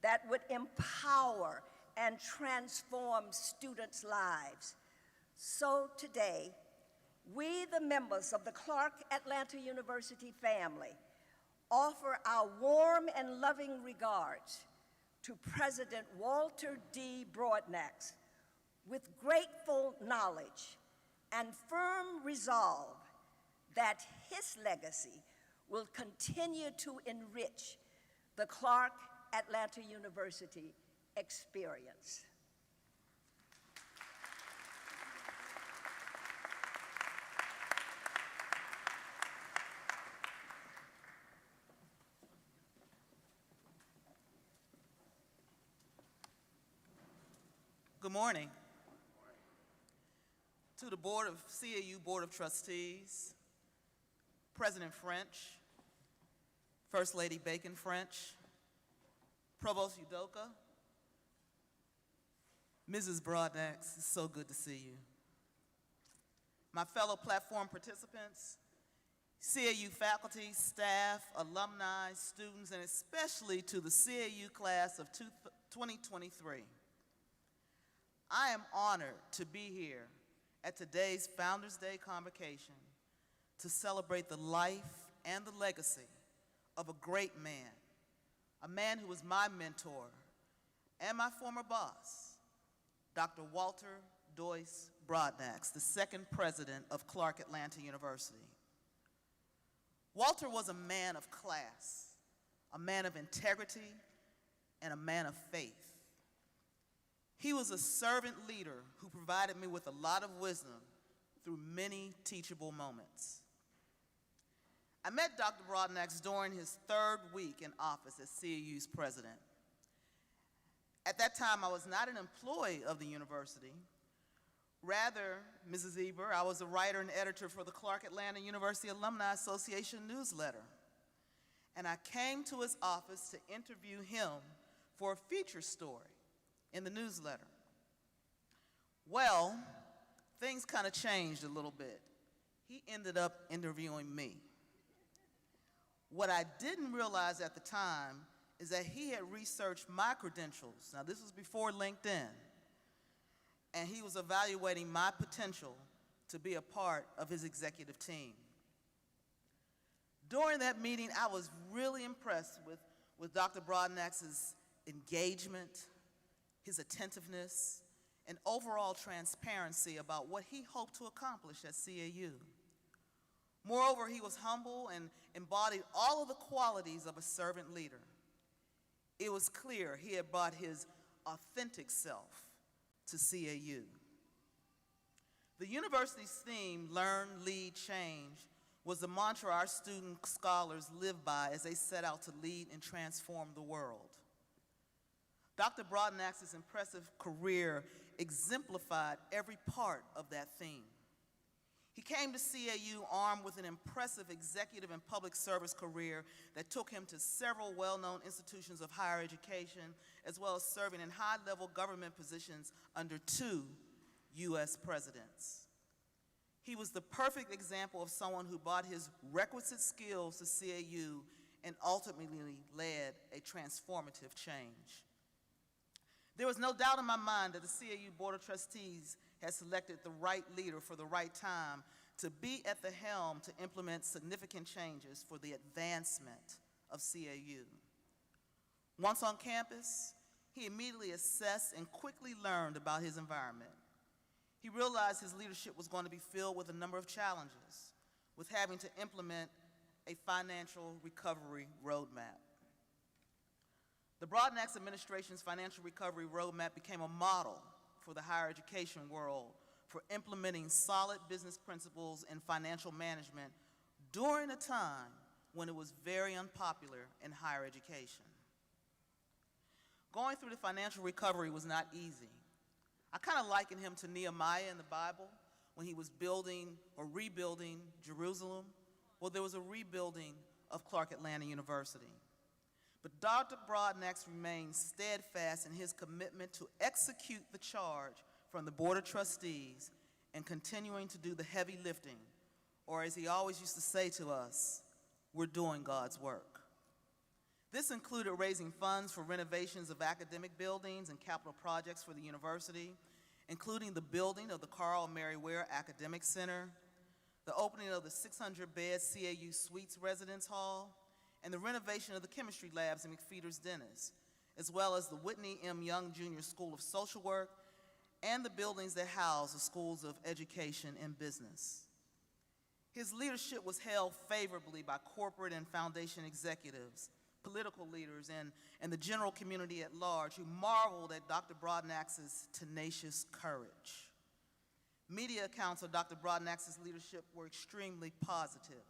that would empower and transform students' lives. So today, we, the members of the Clark Atlanta University family, offer our warm and loving regards to President Walter D. Brodnax with grateful knowledge and firm resolve that his legacy will continue to enrich the Clark Atlanta University experience. Good morning. To the CAU Board of Trustees, President French, First Lady Bacon French, Provost Udoka, Mrs. Brodnax, it's so good to see you. My fellow platform participants, CAU faculty, staff, alumni, students, and especially to the CAU class of 2023. I am honored to be here at today's Founders Day Convocation to celebrate the life and the legacy of a great man, a man who was my mentor and my former boss, Dr. Walter Doyce Brodnax, the second president of Clark Atlanta University. Walter was a man of class, a man of integrity, and a man of faith. He was a servant leader who provided me with a lot of wisdom through many teachable moments. I met Dr. Brodnax during his third week in office as CAU's president. At that time, I was not an employee of the university. Rather, Mrs. Eber, I was a writer and editor for the Clark Atlanta University Alumni Association newsletter. And I came to his office to interview him for a feature story in the newsletter. Well, things kind of changed a little bit he ended up interviewing me. What I didn't realize at the time is that he had researched my credentials. Now, this was before LinkedIn, and he was evaluating my potential to be a part of his executive team. During that meeting, I was really impressed with Dr. Brodnax's engagement, his attentiveness, and overall transparency about what he hoped to accomplish at CAU. Moreover, he was humble and embodied all of the qualities of a servant leader. It was clear he had brought his authentic self to CAU. The university's theme, Learn, Lead, Change, was the mantra our student scholars live by as they set out to lead and transform the world. Dr. Brodnax's impressive career exemplified every part of that theme. He came to CAU armed with an impressive executive and public service career that took him to several well-known institutions of higher education, as well as serving in high-level government positions under 2 U.S. presidents. He was the perfect example of someone who brought his requisite skills to CAU and ultimately led a transformative change. There was no doubt in my mind that the CAU Board of Trustees had selected the right leader for the right time to be at the helm to implement significant changes for the advancement of CAU. Once on campus, he immediately assessed and quickly learned about his environment. He realized his leadership was going to be filled with a number of challenges, with having to implement a financial recovery roadmap. The Brodnax administration's financial recovery roadmap became a model for the higher education world for implementing solid business principles and financial management during a time when it was very unpopular in higher education. Going through the financial recovery was not easy. I kind of liken him to Nehemiah in the Bible when he was building or rebuilding Jerusalem. Well, there was a rebuilding of Clark Atlanta University. But Dr. Brodnax remained steadfast in his commitment to execute the charge from the Board of Trustees and continuing to do the heavy lifting, or as he always used to say to us, we're doing God's work. This included raising funds for renovations of academic buildings and capital projects for the university, including the building of the Carl and Mary Ware Academic Center, the opening of the 600-bed CAU Suites Residence Hall, and the renovation of the chemistry labs in McFeeters Dennis, as well as the Whitney M. Young Jr. School of Social Work and the buildings that house the schools of education and business. His leadership was held favorably by corporate and foundation executives, political leaders, and the general community at large who marveled at Dr. Brodnax's tenacious courage. Media accounts of Dr. Brodnax's leadership were extremely positive.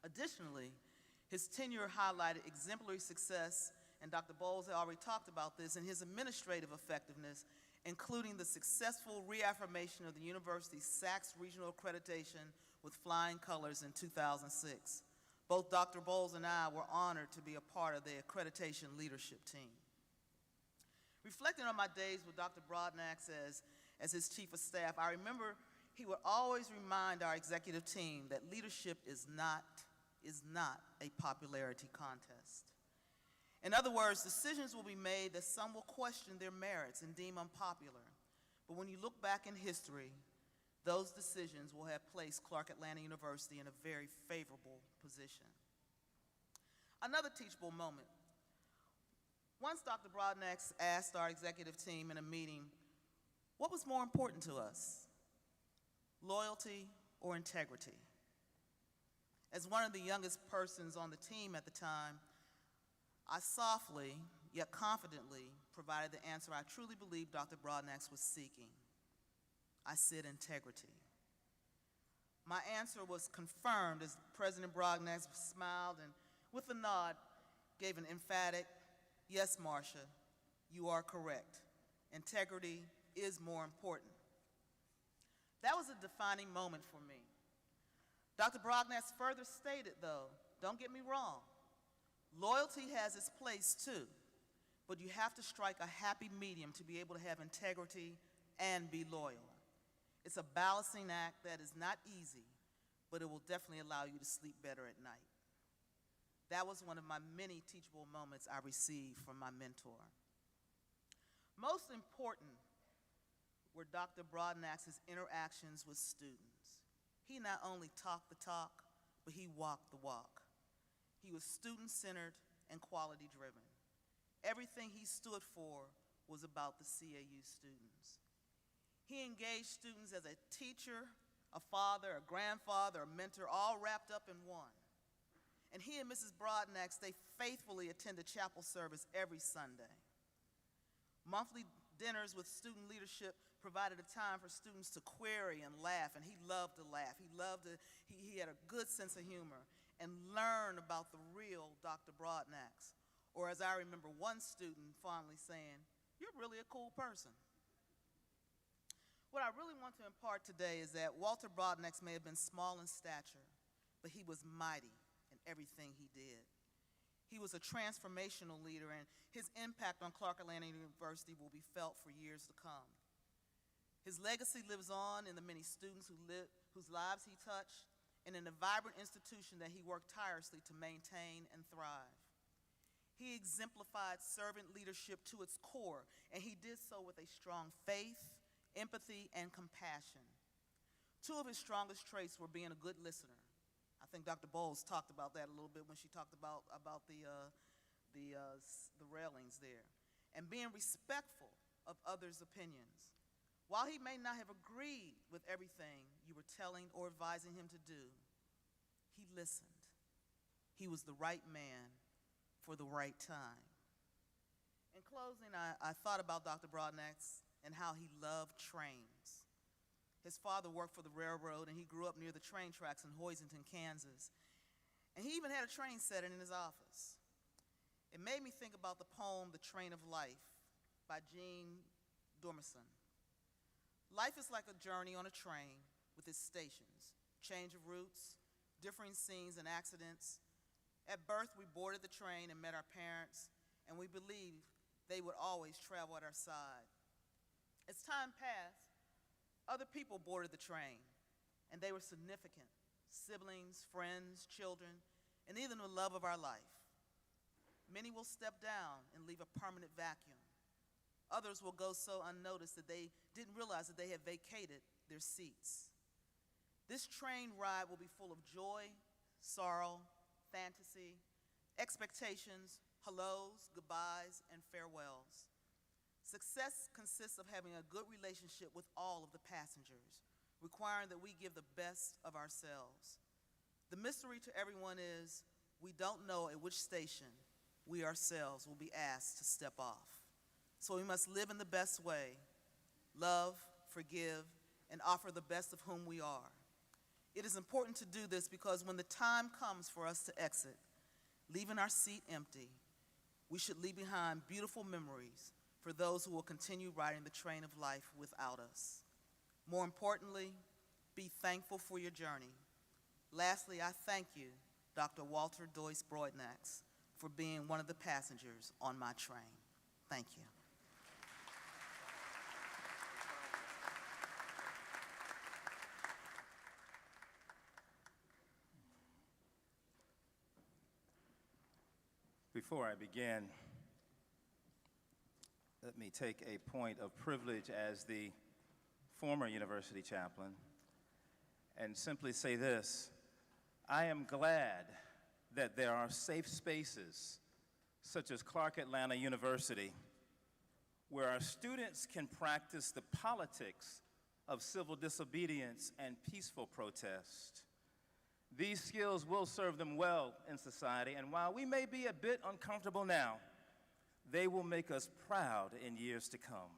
Additionally, his tenure highlighted exemplary success, and Dr. Bowles had already talked about this, in his administrative effectiveness, including the successful reaffirmation of the university's SACS regional accreditation with flying colors in 2006. Both Dr. Bowles and I were honored to be a part of the accreditation leadership team. Reflecting on my days with Dr. Brodnax as his chief of staff, I remember he would always remind our executive team that leadership is not a popularity contest. In other words, decisions will be made that some will question their merits and deem unpopular. But when you look back in history, those decisions will have placed Clark Atlanta University in a very favorable position. Another teachable moment. Once Dr. Brodnax asked our executive team in a meeting, what was more important to us, loyalty or integrity? As one of the youngest persons on the team at the time, I softly, yet confidently, provided the answer I truly believe Dr. Brodnax was seeking. I said integrity. My answer was confirmed as President Brodnax smiled and, with a nod, gave an emphatic, yes, Marcia, you are correct. Integrity is more important. That was a defining moment for me. Dr. Brodnax further stated, though, don't get me wrong, loyalty has its place too, but you have to strike a happy medium to be able to have integrity and be loyal. It's a balancing act that is not easy, but it will definitely allow you to sleep better at night. That was one of my many teachable moments I received from my mentor. Most important were Dr. Brodnax's interactions with students. He not only talked the talk, but he walked the walk. He was student-centered and quality-driven. Everything he stood for was about the CAU students. He engaged students as a teacher, a father, a grandfather, a mentor, all wrapped up in one. And he and Mrs. Brodnax, they faithfully attended chapel service every Sunday. Monthly dinners with student leadership provided a time for students to query and laugh, and he loved to laugh. He had a good sense of humor and learn about the real Dr. Brodnax. Or as I remember one student fondly saying, "You're really a cool person." What I really want to impart today is that Walter Brodnax may have been small in stature, but he was mighty in everything he did. He was a transformational leader, and his impact on Clark Atlanta University will be felt for years to come. His legacy lives on in the many students whose lives he touched, and in the vibrant institution that he worked tirelessly to maintain and thrive. He exemplified servant leadership to its core, and he did so with a strong faith, empathy, and compassion. Two of his strongest traits were being a good listener. I think Dr. Bowles talked about that a little bit when she talked about the railings there, and being respectful of others' opinions. While he may not have agreed with everything you were telling or advising him to do, he listened. He was the right man for the right time. In closing, I thought about Dr. Brodnax and how he loved trains. His father worked for the railroad, and he grew up near the train tracks in Hoisington, Kansas. And he even had a train set in his office. It made me think about the poem, "The Train of Life" by Jean Dormison. Life is like a journey on a train with its stations, change of routes, differing scenes and accidents. At birth, we boarded the train and met our parents, and we believed they would always travel at our side. As time passed, other people boarded the train, and they were significant: siblings, friends, children, and even the love of our life. Many will step down and leave a permanent vacuum. Others will go so unnoticed that they didn't realize that they had vacated their seats. This train ride will be full of joy, sorrow, fantasy, expectations, hellos, goodbyes, and farewells. Success consists of having a good relationship with all of the passengers, requiring that we give the best of ourselves. The mystery to everyone is we don't know at which station we ourselves will be asked to step off. So we must live in the best way, love, forgive, and offer the best of whom we are. It is important to do this because when the time comes for us to exit, leaving our seat empty, we should leave behind beautiful memories for those who will continue riding the train of life without us. More importantly, be thankful for your journey. Lastly, I thank you, Dr. Walter Doyce Brodnax, for being one of the passengers on my train. Thank you. Before I begin, let me take a point of privilege as the former university chaplain and simply say this: I am glad that there are safe spaces such as Clark Atlanta University where our students can practice the politics of civil disobedience and peaceful protest. These skills will serve them well in society, and while we may be a bit uncomfortable now, they will make us proud in years to come.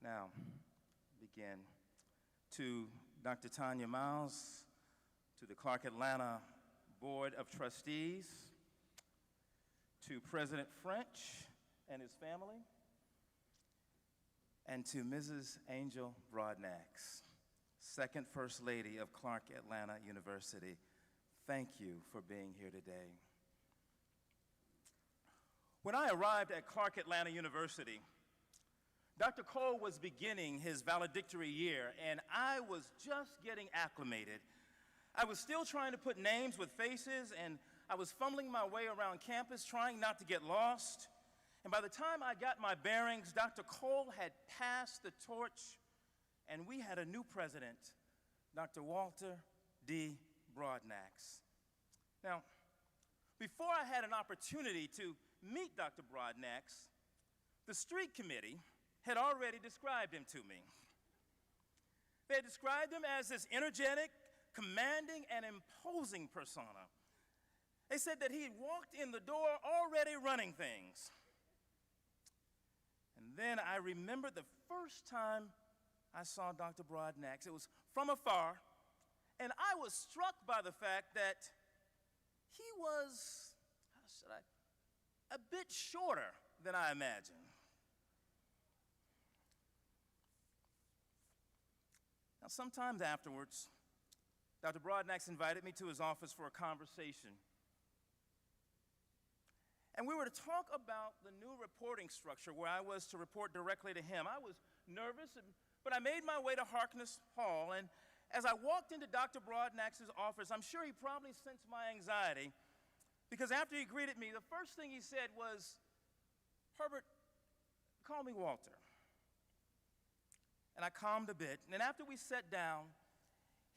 Now, begin. To Dr. Tanya Miles, to the Clark Atlanta Board of Trustees, to President French and his family, and to Mrs. Angel Brodnax, Second First Lady of Clark Atlanta University. Thank you for being here today. When I arrived at Clark Atlanta University, Dr. Cole was beginning his valedictory year, and I was just getting acclimated. I was still trying to put names with faces, and I was fumbling my way around campus, trying not to get lost. And by the time I got my bearings, Dr. Cole had passed the torch, and we had a new president, Dr. Walter D. Brodnax. Now, before I had an opportunity to meet Dr. Brodnax, the street committee had already described him to me. They had described him as this energetic, commanding, and imposing persona. They said that he had walked in the door already running things. And then I remembered the first time I saw Dr. Brodnax. It was from afar, and I was struck by the fact that he was, a bit shorter than I imagined. Now, sometimes afterwards, Dr. Brodnax invited me to his office for a conversation. And we were to talk about the new reporting structure where I was to report directly to him. I was nervous, but I made my way to Harkness Hall, and as I walked into Dr. Brodnax's office, I'm sure he probably sensed my anxiety, because after he greeted me, the first thing he said was, "Herbert, call me Walter." And I calmed a bit, and after we sat down,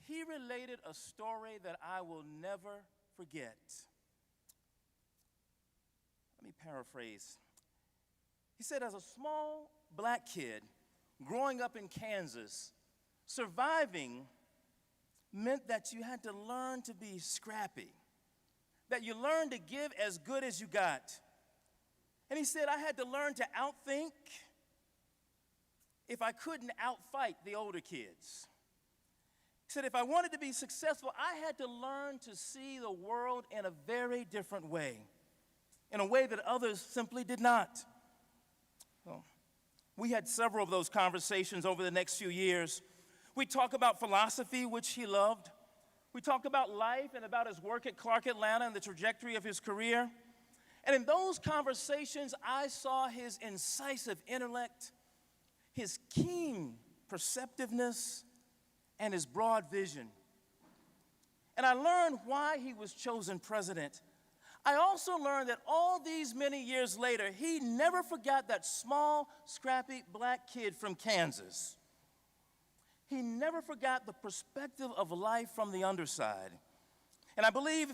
he related a story that I will never forget. Let me paraphrase. He said, as a small black kid growing up in Kansas, surviving meant that you had to learn to be scrappy, that you learned to give as good as you got. And he said, I had to learn to outthink if I couldn't outfight the older kids. He said, if I wanted to be successful, I had to learn to see the world in a very different way, in a way that others simply did not. Well, we had several of those conversations over the next few years. We talked about philosophy, which he loved. We talked about life and about his work at Clark Atlanta and the trajectory of his career. And in those conversations, I saw his incisive intellect, his keen perceptiveness, and his broad vision. And I learned why he was chosen president. I also learned that all these many years later, he never forgot that small, scrappy black kid from Kansas. He never forgot the perspective of life from the underside. And I believe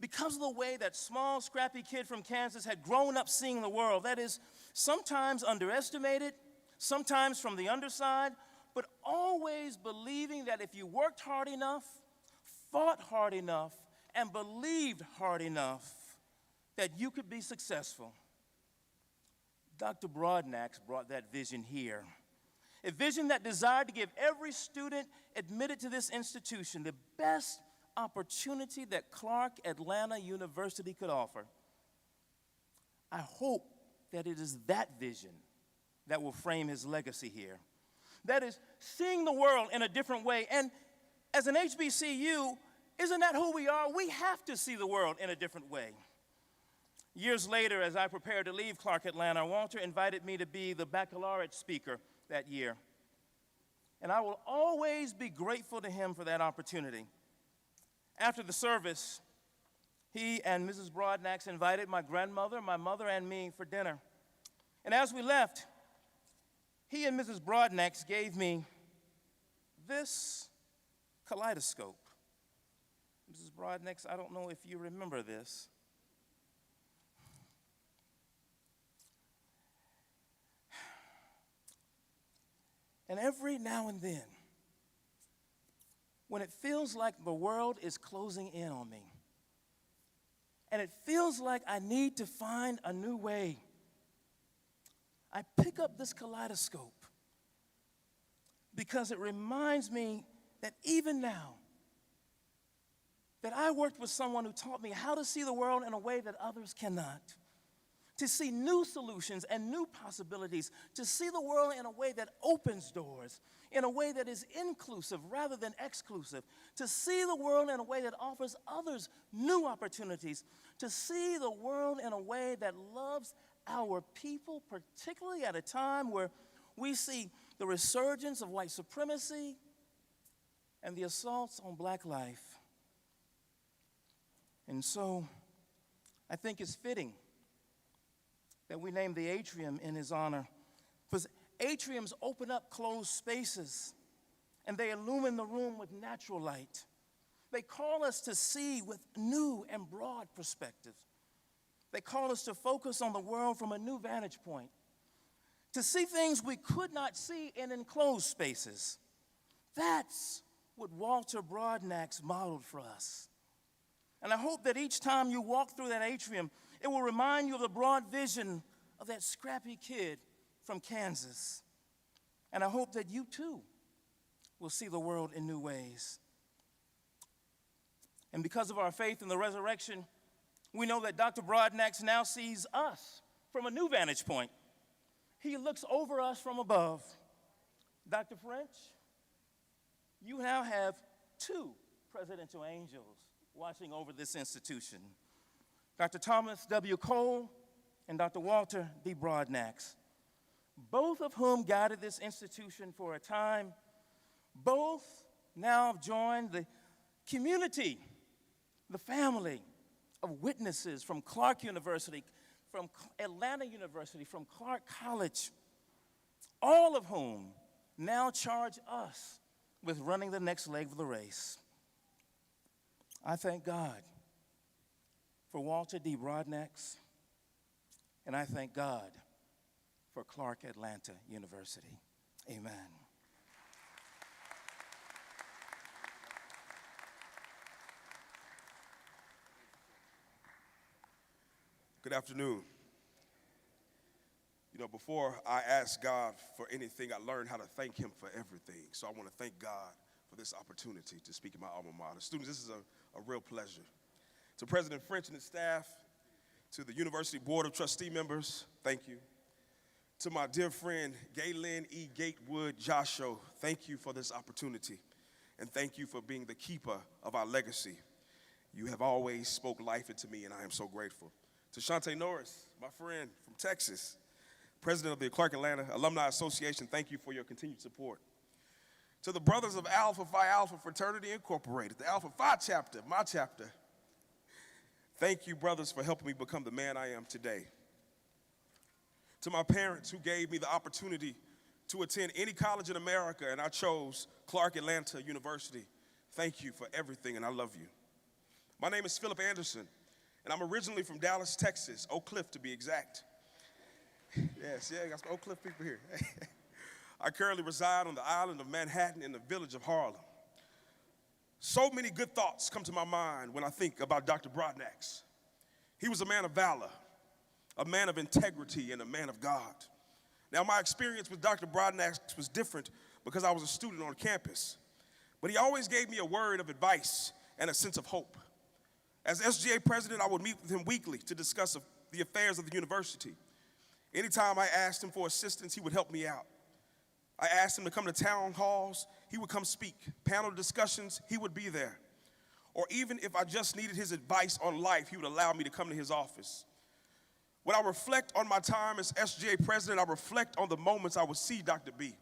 because of the way that small, scrappy kid from Kansas had grown up seeing the world, that is, sometimes underestimated, sometimes from the underside, but always believing that if you worked hard enough, fought hard enough, and believed hard enough, that you could be successful. Dr. Brodnax brought that vision here. A vision that desired to give every student admitted to this institution the best opportunity that Clark Atlanta University could offer. I hope that it is that vision that will frame his legacy here. That is, seeing the world in a different way. And as an HBCU, isn't that who we are? We have to see the world in a different way. Years later, as I prepared to leave Clark Atlanta, Walter invited me to be the baccalaureate speaker that year. And I will always be grateful to him for that opportunity. After the service, he and Mrs. Brodnax invited my grandmother, my mother, and me for dinner. And as we left, he and Mrs. Brodnax gave me this kaleidoscope. Mrs. Brodnax, I don't know if you remember this. And every now and then, when it feels like the world is closing in on me, and it feels like I need to find a new way, I pick up this kaleidoscope because it reminds me that even now, that I worked with someone who taught me how to see the world in a way that others cannot, to see new solutions and new possibilities, to see the world in a way that opens doors, in a way that is inclusive rather than exclusive, to see the world in a way that offers others new opportunities, to see the world in a way that loves our people, particularly at a time where we see the resurgence of white supremacy and the assaults on black life. And so I think it's fitting that we name the atrium in his honor. Because atriums open up closed spaces and they illumine the room with natural light. They call us to see with new and broad perspectives. They call us to focus on the world from a new vantage point, to see things we could not see in enclosed spaces. That's what Walter Brodnax modeled for us. And I hope that each time you walk through that atrium, it will remind you of the broad vision of that scrappy kid from Kansas. And I hope that you too will see the world in new ways. And because of our faith in the resurrection, we know that Dr. Brodnax now sees us from a new vantage point. He looks over us from above. Dr. French, you now have two presidential angels watching over this institution. Dr. Thomas W. Cole and Dr. Walter D. Brodnax, both of whom guided this institution for a time. Both now have joined the community, the family of witnesses from Clark University, from Atlanta University, from Clark College, all of whom now charge us with running the next leg of the race. I thank God for Walter D. Brodnax, and I thank God for Clark Atlanta University. Amen. Good afternoon. You know, before I ask God for anything, I learned how to thank him for everything. So I want to thank God for this opportunity to speak at my alma mater. Students, this is a real pleasure. To President French and his staff, to the University Board of Trustee members, thank you. To my dear friend, Galen E. Gatewood Joshua, thank you for this opportunity. And thank you for being the keeper of our legacy. You have always spoke life into me, and I am so grateful. To Shante Norris, my friend from Texas, president of the Clark Atlanta Alumni Association, thank you for your continued support. To the brothers of Alpha Phi Alpha Fraternity Incorporated, the Alpha Phi chapter, my chapter, thank you, brothers, for helping me become the man I am today. To my parents who gave me the opportunity to attend any college in America, and I chose Clark Atlanta University, thank you for everything, and I love you. My name is Philip Anderson, and I'm originally from Dallas, Texas, Oak Cliff to be exact. Yes, yeah, got some Oak Cliff people here. I currently reside on the island of Manhattan in the village of Harlem. So many good thoughts come to my mind when I think about Dr. Brodnax. He was a man of valor, a man of integrity, and a man of God. Now, my experience with Dr. Brodnax was different because I was a student on campus, but he always gave me a word of advice and a sense of hope. As SGA president, I would meet with him weekly to discuss the affairs of the university. Anytime I asked him for assistance, he would help me out. I asked him to come to town halls, he would come speak. Panel discussions, he would be there. Or even if I just needed his advice on life, he would allow me to come to his office. When I reflect on my time as SGA president, I reflect on the moments I would see Dr. B.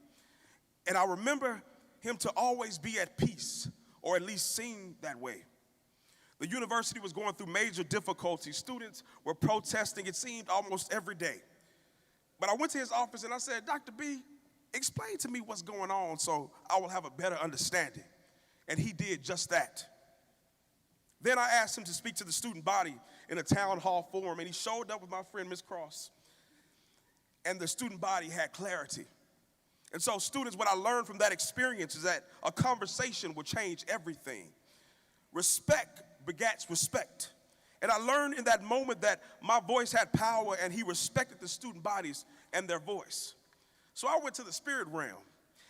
And I remember him to always be at peace, or at least seem that way. The university was going through major difficulties. Students were protesting, it seemed, almost every day. But I went to his office and I said, Dr. B, explain to me what's going on so I will have a better understanding. And he did just that. Then I asked him to speak to the student body in a town hall forum, and he showed up with my friend, Ms. Cross. And the student body had clarity. And so students, what I learned from that experience is that a conversation will change everything. Respect begets respect. And I learned in that moment that my voice had power and he respected the student bodies and their voice. So I went to the spirit realm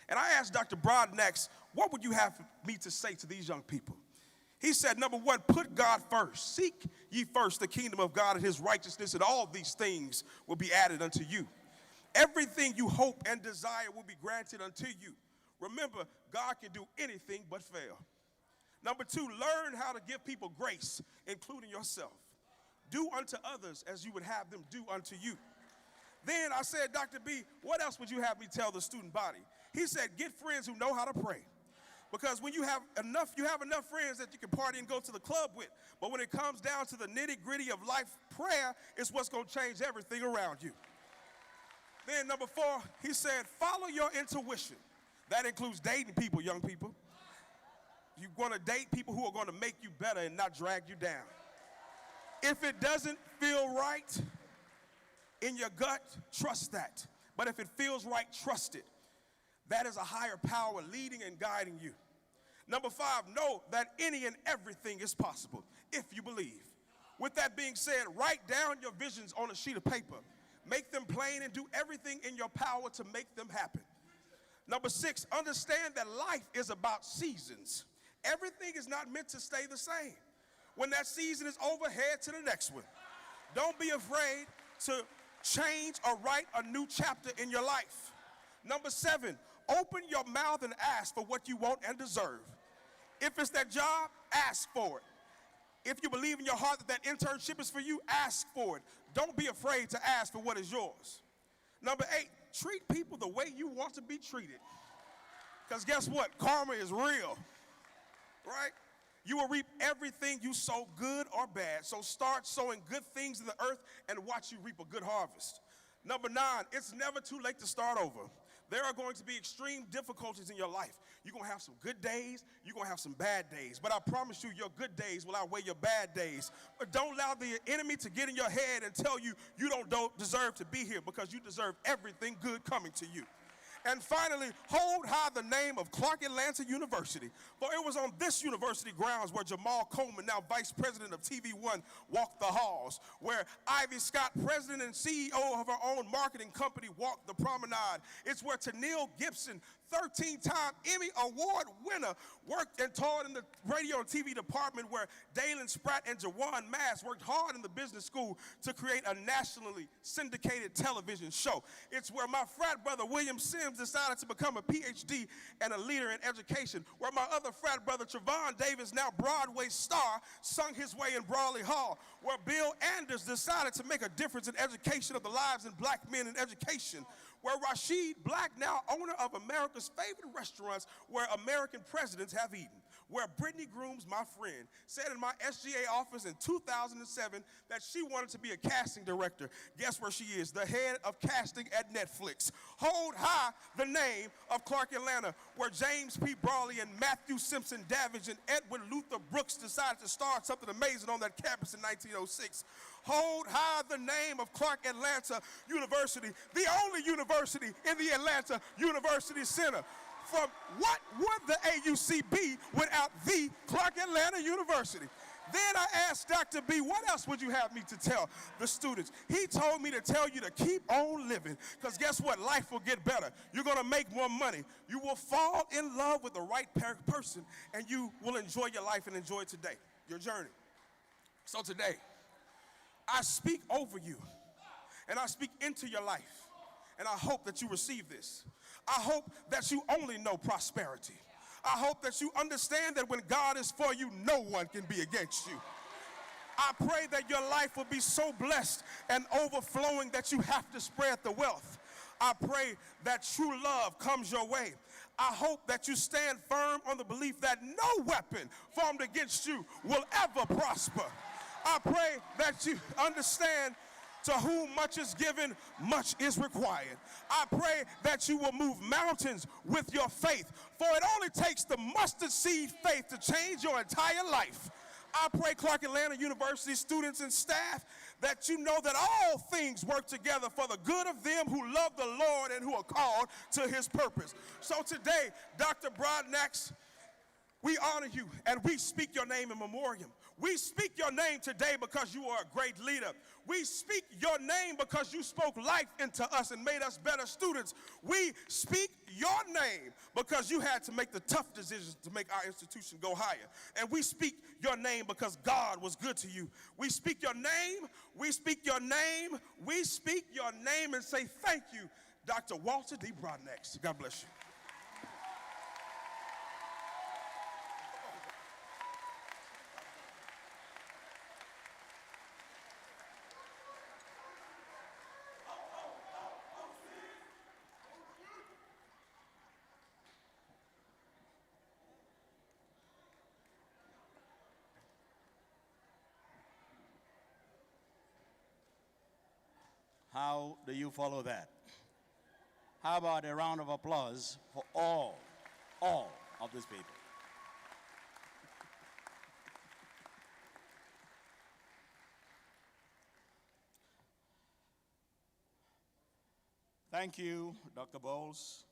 and I asked Dr. Brodnax, what would you have me to say to these young people? He said, number one, put God first. Seek ye first the kingdom of God and his righteousness, and all these things will be added unto you. Everything you hope and desire will be granted unto you. Remember, God can do anything but fail. Number two, learn how to give people grace, including yourself. Do unto others as you would have them do unto you. Then I said, Dr. B, what else would you have me tell the student body? He said, get friends who know how to pray. Because when you have enough friends that you can party and go to the club with. But when it comes down to the nitty-gritty of life, prayer is what's going to change everything around you. Then number 4, he said, follow your intuition. That includes dating people, young people. You want to date people who are going to make you better and not drag you down. If it doesn't feel right in your gut, trust that. But if it feels right, trust it. That is a higher power leading and guiding you. Number 5, know that any and everything is possible if you believe. With that being said, write down your visions on a sheet of paper. Make them plain and do everything in your power to make them happen. Number 6, understand that life is about seasons. Everything is not meant to stay the same. When that season is over, head to the next one. Don't be afraid to change or write a new chapter in your life. Number 7, open your mouth and ask for what you want and deserve. If it's that job, ask for it. If you believe in your heart that that internship is for you, ask for it. Don't be afraid to ask for what is yours. Number 8, treat people the way you want to be treated. Because guess what? Karma is real, right? You will reap everything you sow, good or bad. So start sowing good things in the earth and watch you reap a good harvest. Number 9, it's never too late to start over. There are going to be extreme difficulties in your life. You're going to have some good days. You're going to have some bad days. But I promise you, your good days will outweigh your bad days. But don't allow the enemy to get in your head and tell you you don't deserve to be here, because you deserve everything good coming to you. And finally, hold high the name of Clark Atlanta University. For it was on this university grounds where Jamal Coleman, now vice president of TV1, walked the halls, where Ivy Scott, president and CEO of her own marketing company, walked the promenade. It's where Tennille Gibson, 13-time Emmy Award winner, worked and taught in the radio and TV department, where Dalen Spratt and Jawan Mass worked hard in the business school to create a nationally syndicated television show. It's where my frat brother William Sims decided to become a PhD and a leader in education, where my other frat brother Trevon Davis, now Broadway star, sung his way in Brawley Hall, where Bill Anders decided to make a difference in education of the lives of black men in education, where Rashid Black, now owner of America's favorite restaurants where American presidents have eaten, where Brittany Grooms, my friend, said in my SGA office in 2007 that she wanted to be a casting director. Guess where she is? The head of casting at Netflix. Hold high the name of Clark Atlanta, where James P. Brawley and Matthew Simpson Davidge and Edwin Luther Brooks decided to start something amazing on that campus in 1906. Hold high the name of Clark Atlanta University, the only university in the Atlanta University Center. From what would the AUC be without the Clark Atlanta University? Then I asked Dr. B, what else would you have me to tell the students? He told me to tell you to keep on living, because guess what? Life will get better. You're going to make more money. You will fall in love with the right person, and you will enjoy your life and enjoy today, your journey. So today, I speak over you, and I speak into your life, and I hope that you receive this. I hope that you only know prosperity. I hope that you understand that when God is for you, no one can be against you. I pray that your life will be so blessed and overflowing that you have to spread the wealth. I pray that true love comes your way. I hope that you stand firm on the belief that no weapon formed against you will ever prosper. I pray that you understand to whom much is given, much is required. I pray that you will move mountains with your faith, for it only takes the mustard seed faith to change your entire life. I pray, Clark Atlanta University students and staff, that you know that all things work together for the good of them who love the Lord and who are called to his purpose. So today, Dr. Brodnax, we honor you and we speak your name in memoriam. We speak your name today because you are a great leader. We speak your name because you spoke life into us and made us better students. We speak your name because you had to make the tough decisions to make our institution go higher. And we speak your name because God was good to you. We speak your name, we speak your name, we speak your name and say thank you, Dr. Walter D. Brodnax. God bless you. How do you follow that? How about a round of applause for all of these people? Thank you, Dr. Bowles,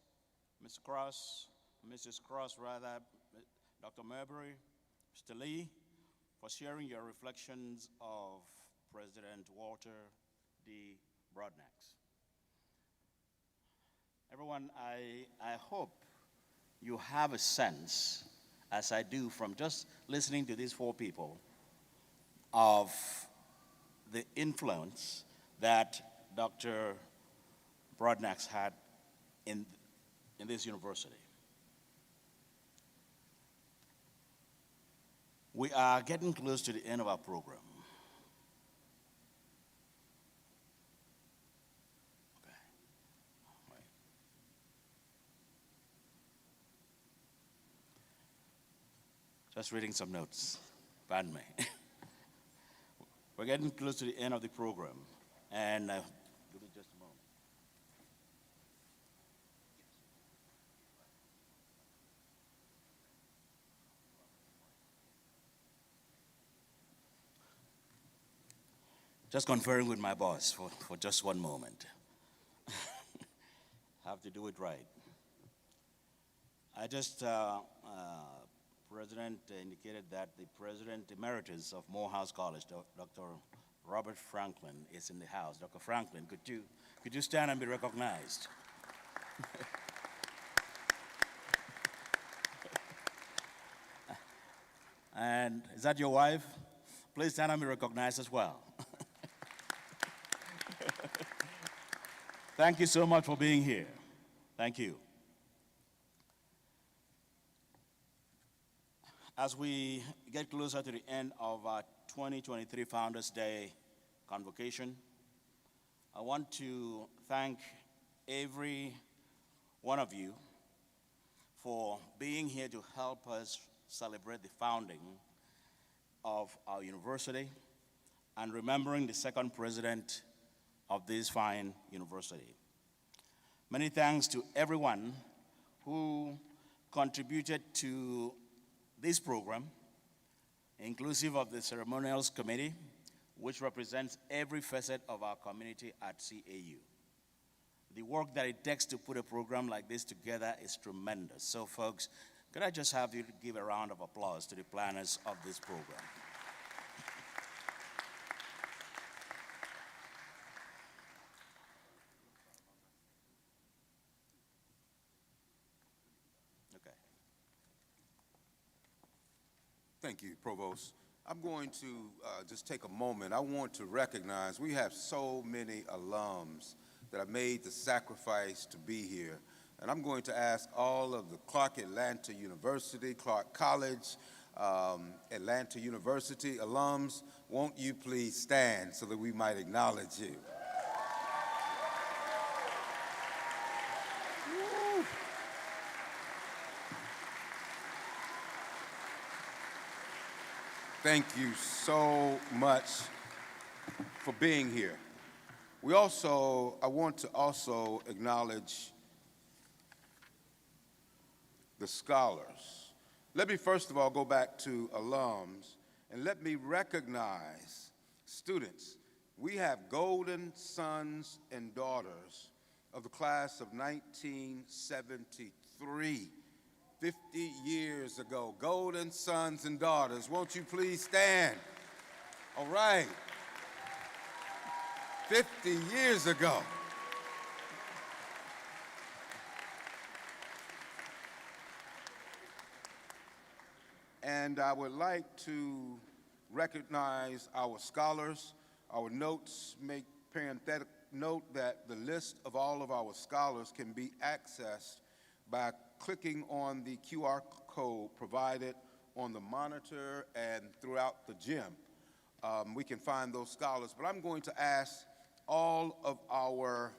Mr. Cross, Mrs. Cross, rather, Dr. Marbury, Mr. Lee, for sharing your reflections of President Walter D. Brodnax. Everyone, I hope you have a sense, as I do from just listening to these four people, of the influence that Dr. Brodnax had in this university. We are getting close to the end of our program. Okay. All right. Just reading some notes. Pardon me. We're getting close to the end of the program, and give me just a moment. Just conferring with my boss for just one moment. Have to do it right. I just, President indicated that the President Emeritus of Morehouse College, Dr. Robert Franklin, is in the house. Dr. Franklin, could you stand and be recognized? And is that your wife? Please stand and be recognized as well. Thank you so much for being here. Thank you. As we get closer to the end of our 2023 Founders Day Convocation, I want to thank every one of you for being here to help us celebrate the founding of our university and remembering the second president of this fine university. Many thanks to everyone who contributed to this program, inclusive of the Ceremonials Committee, which represents every facet of our community at CAU. The work that it takes to put a program like this together is tremendous. So folks, could I just have you give a round of applause to the planners of this program? Thank you, Provost. I'm going to just take a moment. I want to recognize we have so many alums that have made the sacrifice to be here. And I'm going to ask all of the Clark Atlanta University, Clark College, Atlanta University alums, won't you please stand so that we might acknowledge you? Thank you so much for being here. I want to also acknowledge the scholars. Let me first of all go back to alums and let me recognize students. We have golden sons and daughters of the class of 1973. 50 years ago, golden sons and daughters, won't you please stand? All right. 50 years ago. And I would like to recognize our scholars. Our notes make parenthetic note that the list of all of our scholars can be accessed by clicking on the QR code provided on the monitor and throughout the gym. We can find those scholars, but I'm going to ask all of our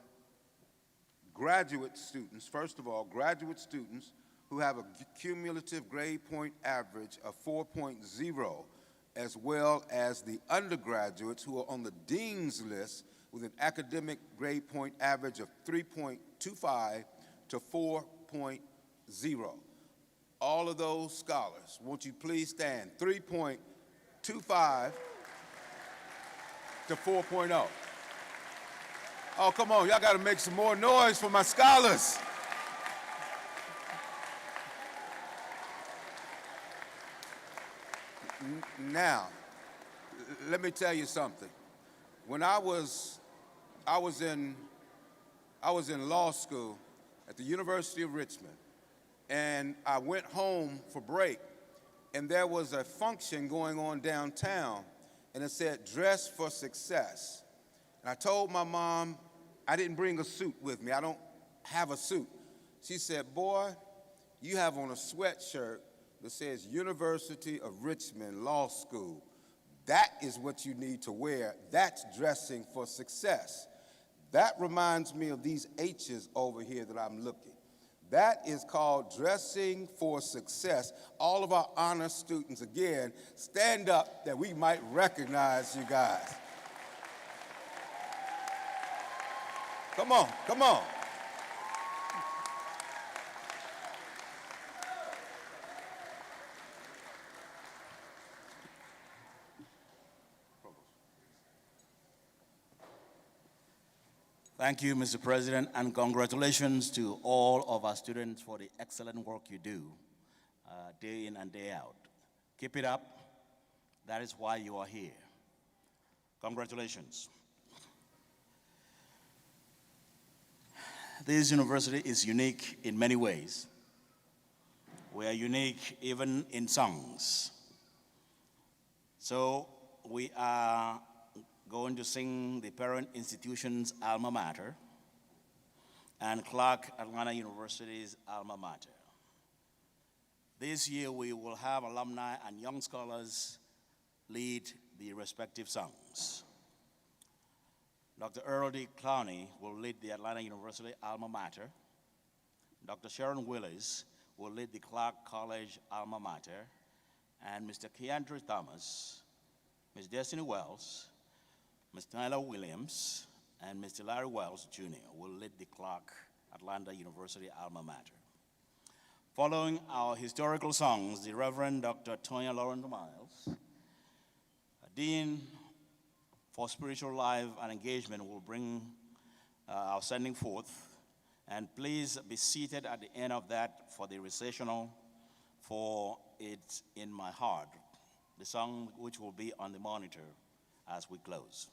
graduate students, first of all, graduate students who have a cumulative grade point average of 4.0, as well as the undergraduates who are on the dean's list with an academic grade point average of 3.25 to 4.0. All of those scholars, won't you please stand? 3.25 to 4.0. Oh, come on, y'all gotta make some more noise for my scholars. Now, let me tell you something. When I was in law school at the University of Richmond, and I went home for break, and there was a function going on downtown, and it said, "Dress for Success." And I told my mom I didn't bring a suit with me. I don't have a suit. She said, "Boy, you have on a sweatshirt that says University of Richmond Law School. That is what you need to wear. That's dressing for success." That reminds me of these H's over here that I'm looking. That is called dressing for success. All of our honor students, again, stand up that we might recognize you guys. Come on, come on. Thank you, Mr. President, and congratulations to all of our students for the excellent work you do day in and day out. Keep it up. That is why you are here. Congratulations. This university is unique in many ways. We are unique even in songs. So we are going to sing the parent institution's alma mater and Clark Atlanta University's alma mater. This year we will have alumni and young scholars lead the respective songs. Dr. Earl D. Clowney will lead the Atlanta University alma mater. Dr. Sharon Willis will lead the Clark College alma mater. And Mr. Keandre Thomas, Ms. Destiny Wells, Ms. Tyler Williams, and Mr. Larry Wells, Jr. will lead the Clark Atlanta University alma mater. Following our historical songs, the Reverend Dr. Tonya Lauren Miles, Dean for Spiritual Life and Engagement, will bring our sending forth. And please be seated at the end of that for the recessional for It's in My Heart, the song which will be on the monitor as we close.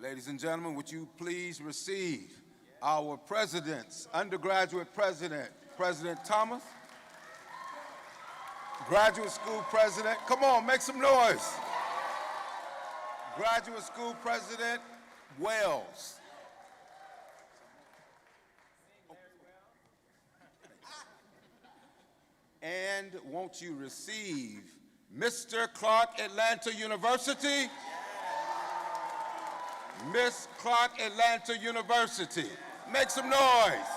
Ladies and gentlemen, would you please receive our presidents, undergraduate president, President Thomas, graduate school president, come on, make some noise. Graduate school president, Wells. And won't you receive Mr. Clark Atlanta University? Miss Clark Atlanta University. Make some noise.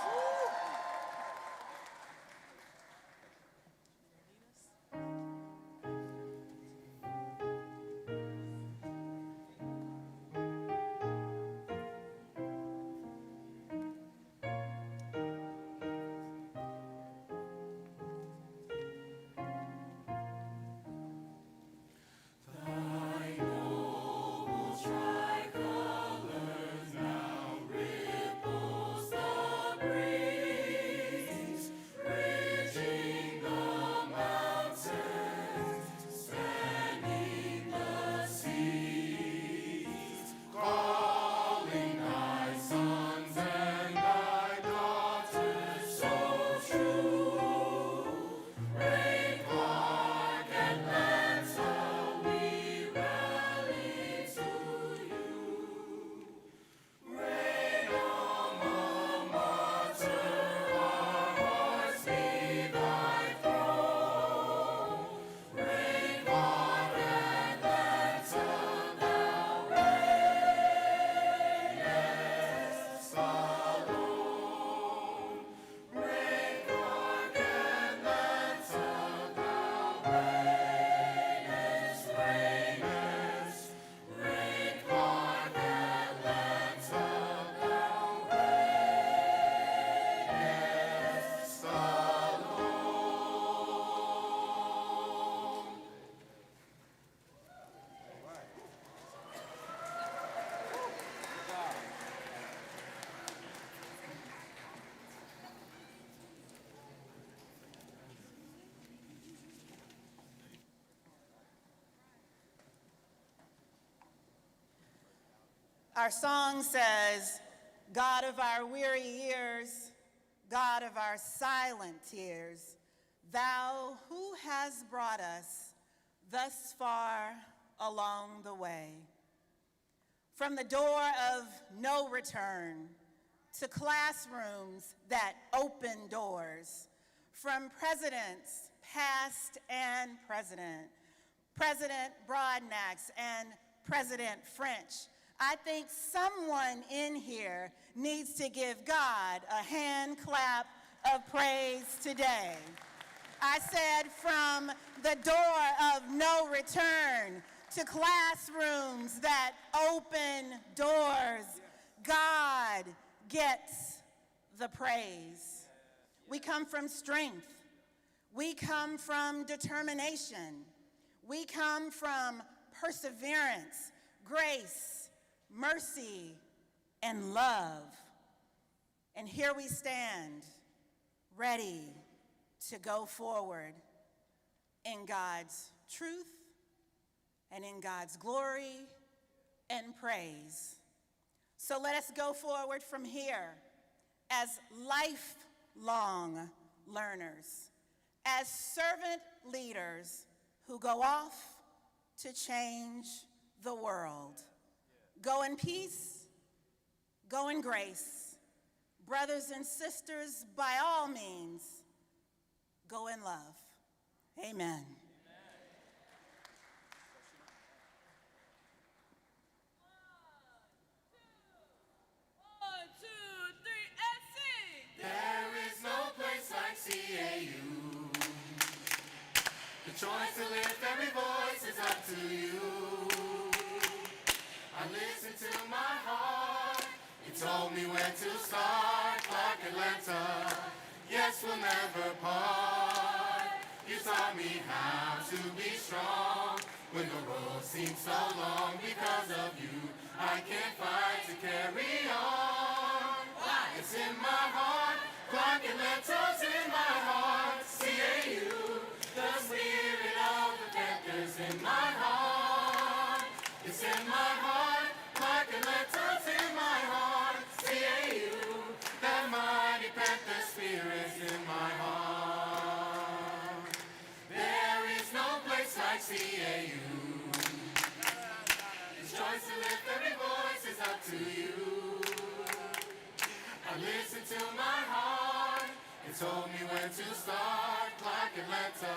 Our song says, God of our weary years, God of our silent tears, thou who has brought us thus far along the way. From the door of no return to classrooms that open doors, from presidents past and present, President Brodnax and President French, I think someone in here needs to give God a hand clap of praise today. I said from the door of no return to classrooms that open doors, God gets the praise. We come from strength. We come from determination. We come from perseverance, grace, mercy, and love. And here we stand, ready to go forward in God's truth and in God's glory and praise. So let us go forward from here as lifelong learners, as servant leaders who go off to change the world. Go in peace, go in grace. Brothers and sisters, by all means, go in love. Amen. There is no place like CAU. The choice to lift every voice is up to you. I listened to my heart. It told me where to start. Clark Atlanta, yes, we'll never part. You taught me how to be strong when the road seems so long. Because of you, I can't fight to carry on. Why? It's in my heart. Clark Atlanta's in my heart. CAU, the spirit of the Panthers in my heart. It's in my heart. Clark Atlanta. told me when to start, Clark Atlanta.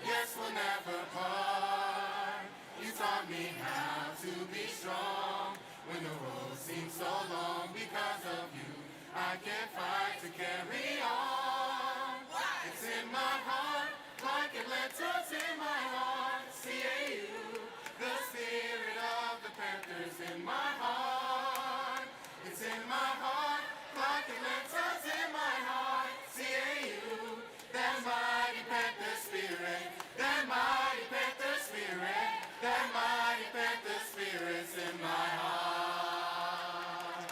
Yes, we'll never part. You taught me how to be strong when the road seems so long. Because of you, I can fight to carry on. It's in my heart, Clark Atlanta's in my heart. CAU, the spirit of the Panthers in my heart. It's in my heart, Clark Atlanta's in my heart. CAU, that mighty Panther spirit, that mighty Panther spirit, that mighty Panther spirit's in my heart.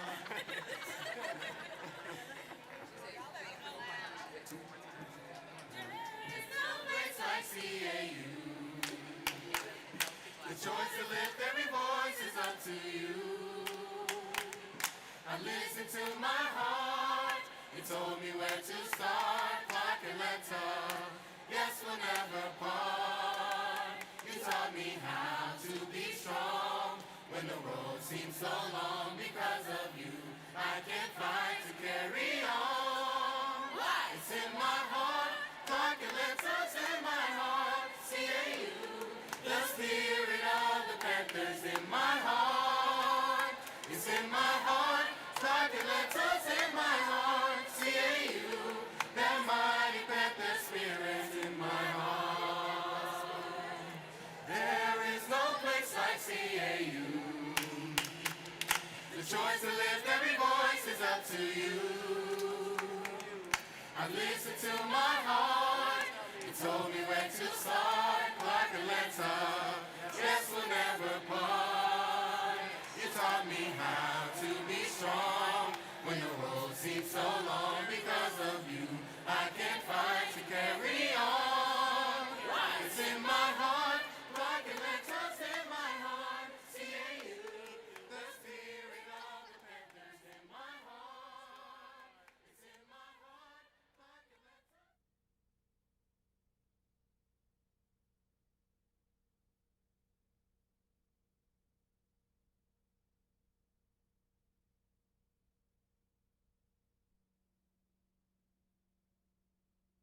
There's no place like CAU. The choice to lift every voice is up to you. I listened to my heart. It told me where to start. Clark Atlanta. Yes, we'll never part. You taught me how to be strong when the road seems so long. Because of you, I can fight to carry on. It's in my heart. Clark Atlanta's in my heart. CAU, the spirit of the Panthers in my heart. It's in my heart. Clark Atlanta's in my heart. CAU, that mighty Panther spirit's in my heart. There is no place like CAU. The choice to lift every voice is up to you. I listened to my heart. It told me where to start. Clark Atlanta. Yes, we'll never part. You taught me how to be strong when the road seems so long.